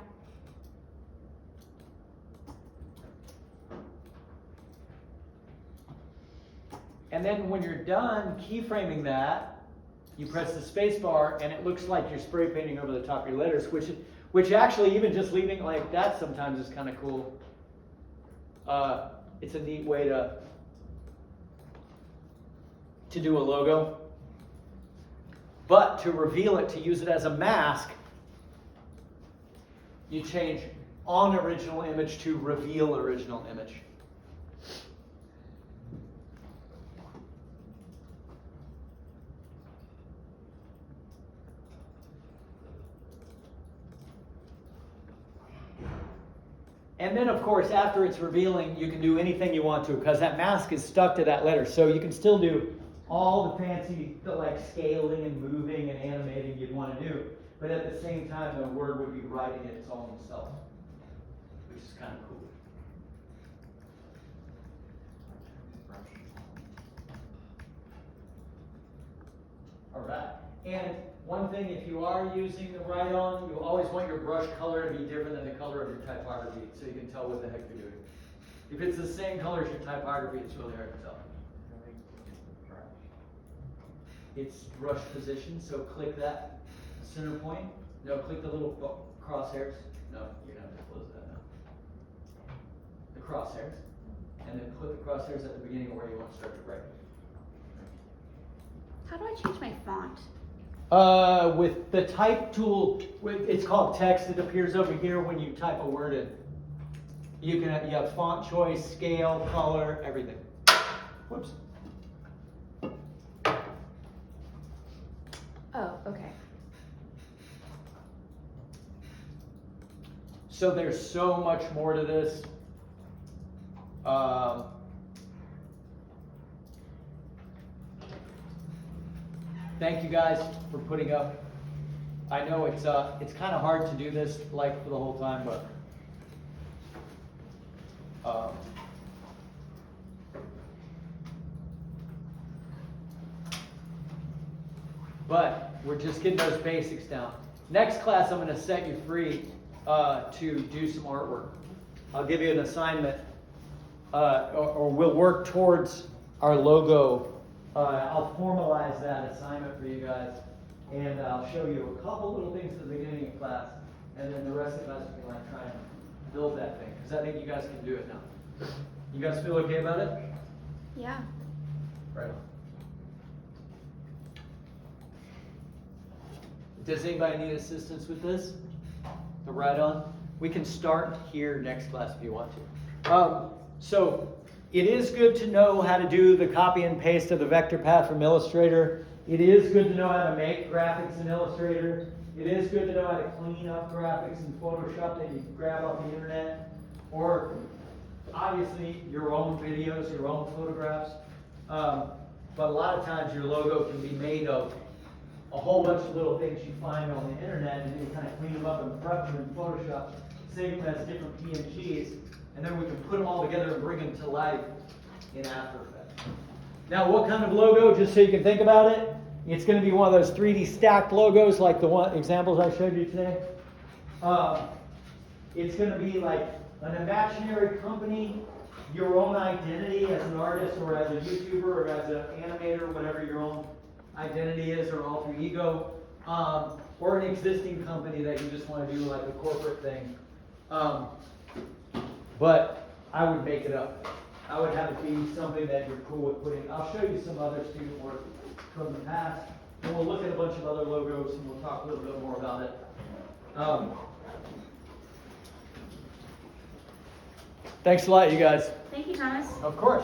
And then when you're done keyframing that, you press the space bar and it looks like you're spray painting over the top of your letters, which actually even just leaving it like that sometimes is kind of cool. It's a neat way to do a logo. But to reveal it, to use it as a mask, you change on original image to reveal original image. And then, of course, after it's revealing, you can do anything you want to because that mask is stuck to that letter. So you can still do all the fancy, like scaling and moving and animating you'd want to do. But at the same time, the word would be writing its own self, which is kind of cool. All right. And one thing, if you are using the write-on, you always want your brush color to be different than the color of your typography, so you can tell what the heck you're doing. If it's the same color as your typography, it's really hard to tell. It's brush position, so click that center point. No, click the little crosshairs. No, you're gonna have to close that now. The crosshairs. And then put the crosshairs at the beginning of where you want to start to write. How do I change my font? With the type tool, it's called text. It appears over here when you type a word in. You have font choice, scale, color, everything. Whoops. Oh, okay. So there's so much more to this. Thank you guys for putting up. I know it's kind of hard to do this like for the whole time, but we're just getting those basics down. Next class, I'm going to set you free to do some artwork. I'll give you an assignment, or we'll work towards our logo. I'll formalize that assignment for you guys, and I'll show you a couple little things at the beginning of class, and then the rest of us can like try and build that thing, because I think you guys can do it now. You guys feel okay about it? Yeah. Right on. Does anybody need assistance with this? The write-on? We can start here next class if you want to. So it is good to know how to do the copy and paste of the vector path from Illustrator. It is good to know how to make graphics in Illustrator. It is good to know how to clean up graphics in Photoshop that you grab off the internet, or obviously your own videos, your own photographs. But a lot of times your logo can be made of a whole bunch of little things you find on the internet, and then you kind of clean them up and prep them in Photoshop, save them as different PNGs, and then we can put them all together and bring them to life in After Effects. Now, what kind of logo, just so you can think about it, it's going to be one of those 3D stacked logos like the one examples I showed you today. It's going to be like an imaginary company, your own identity as an artist or as a YouTuber or as an animator, whatever your own identity is, or alter ego, or an existing company that you just want to do like a corporate thing. But I would make it up. I would have it be something that you're cool with putting. I'll show you some other student work from the past, and we'll look at a bunch of other logos, and we'll talk a little bit more about it. Thanks a lot, you guys. Thank you, Thomas. Of course.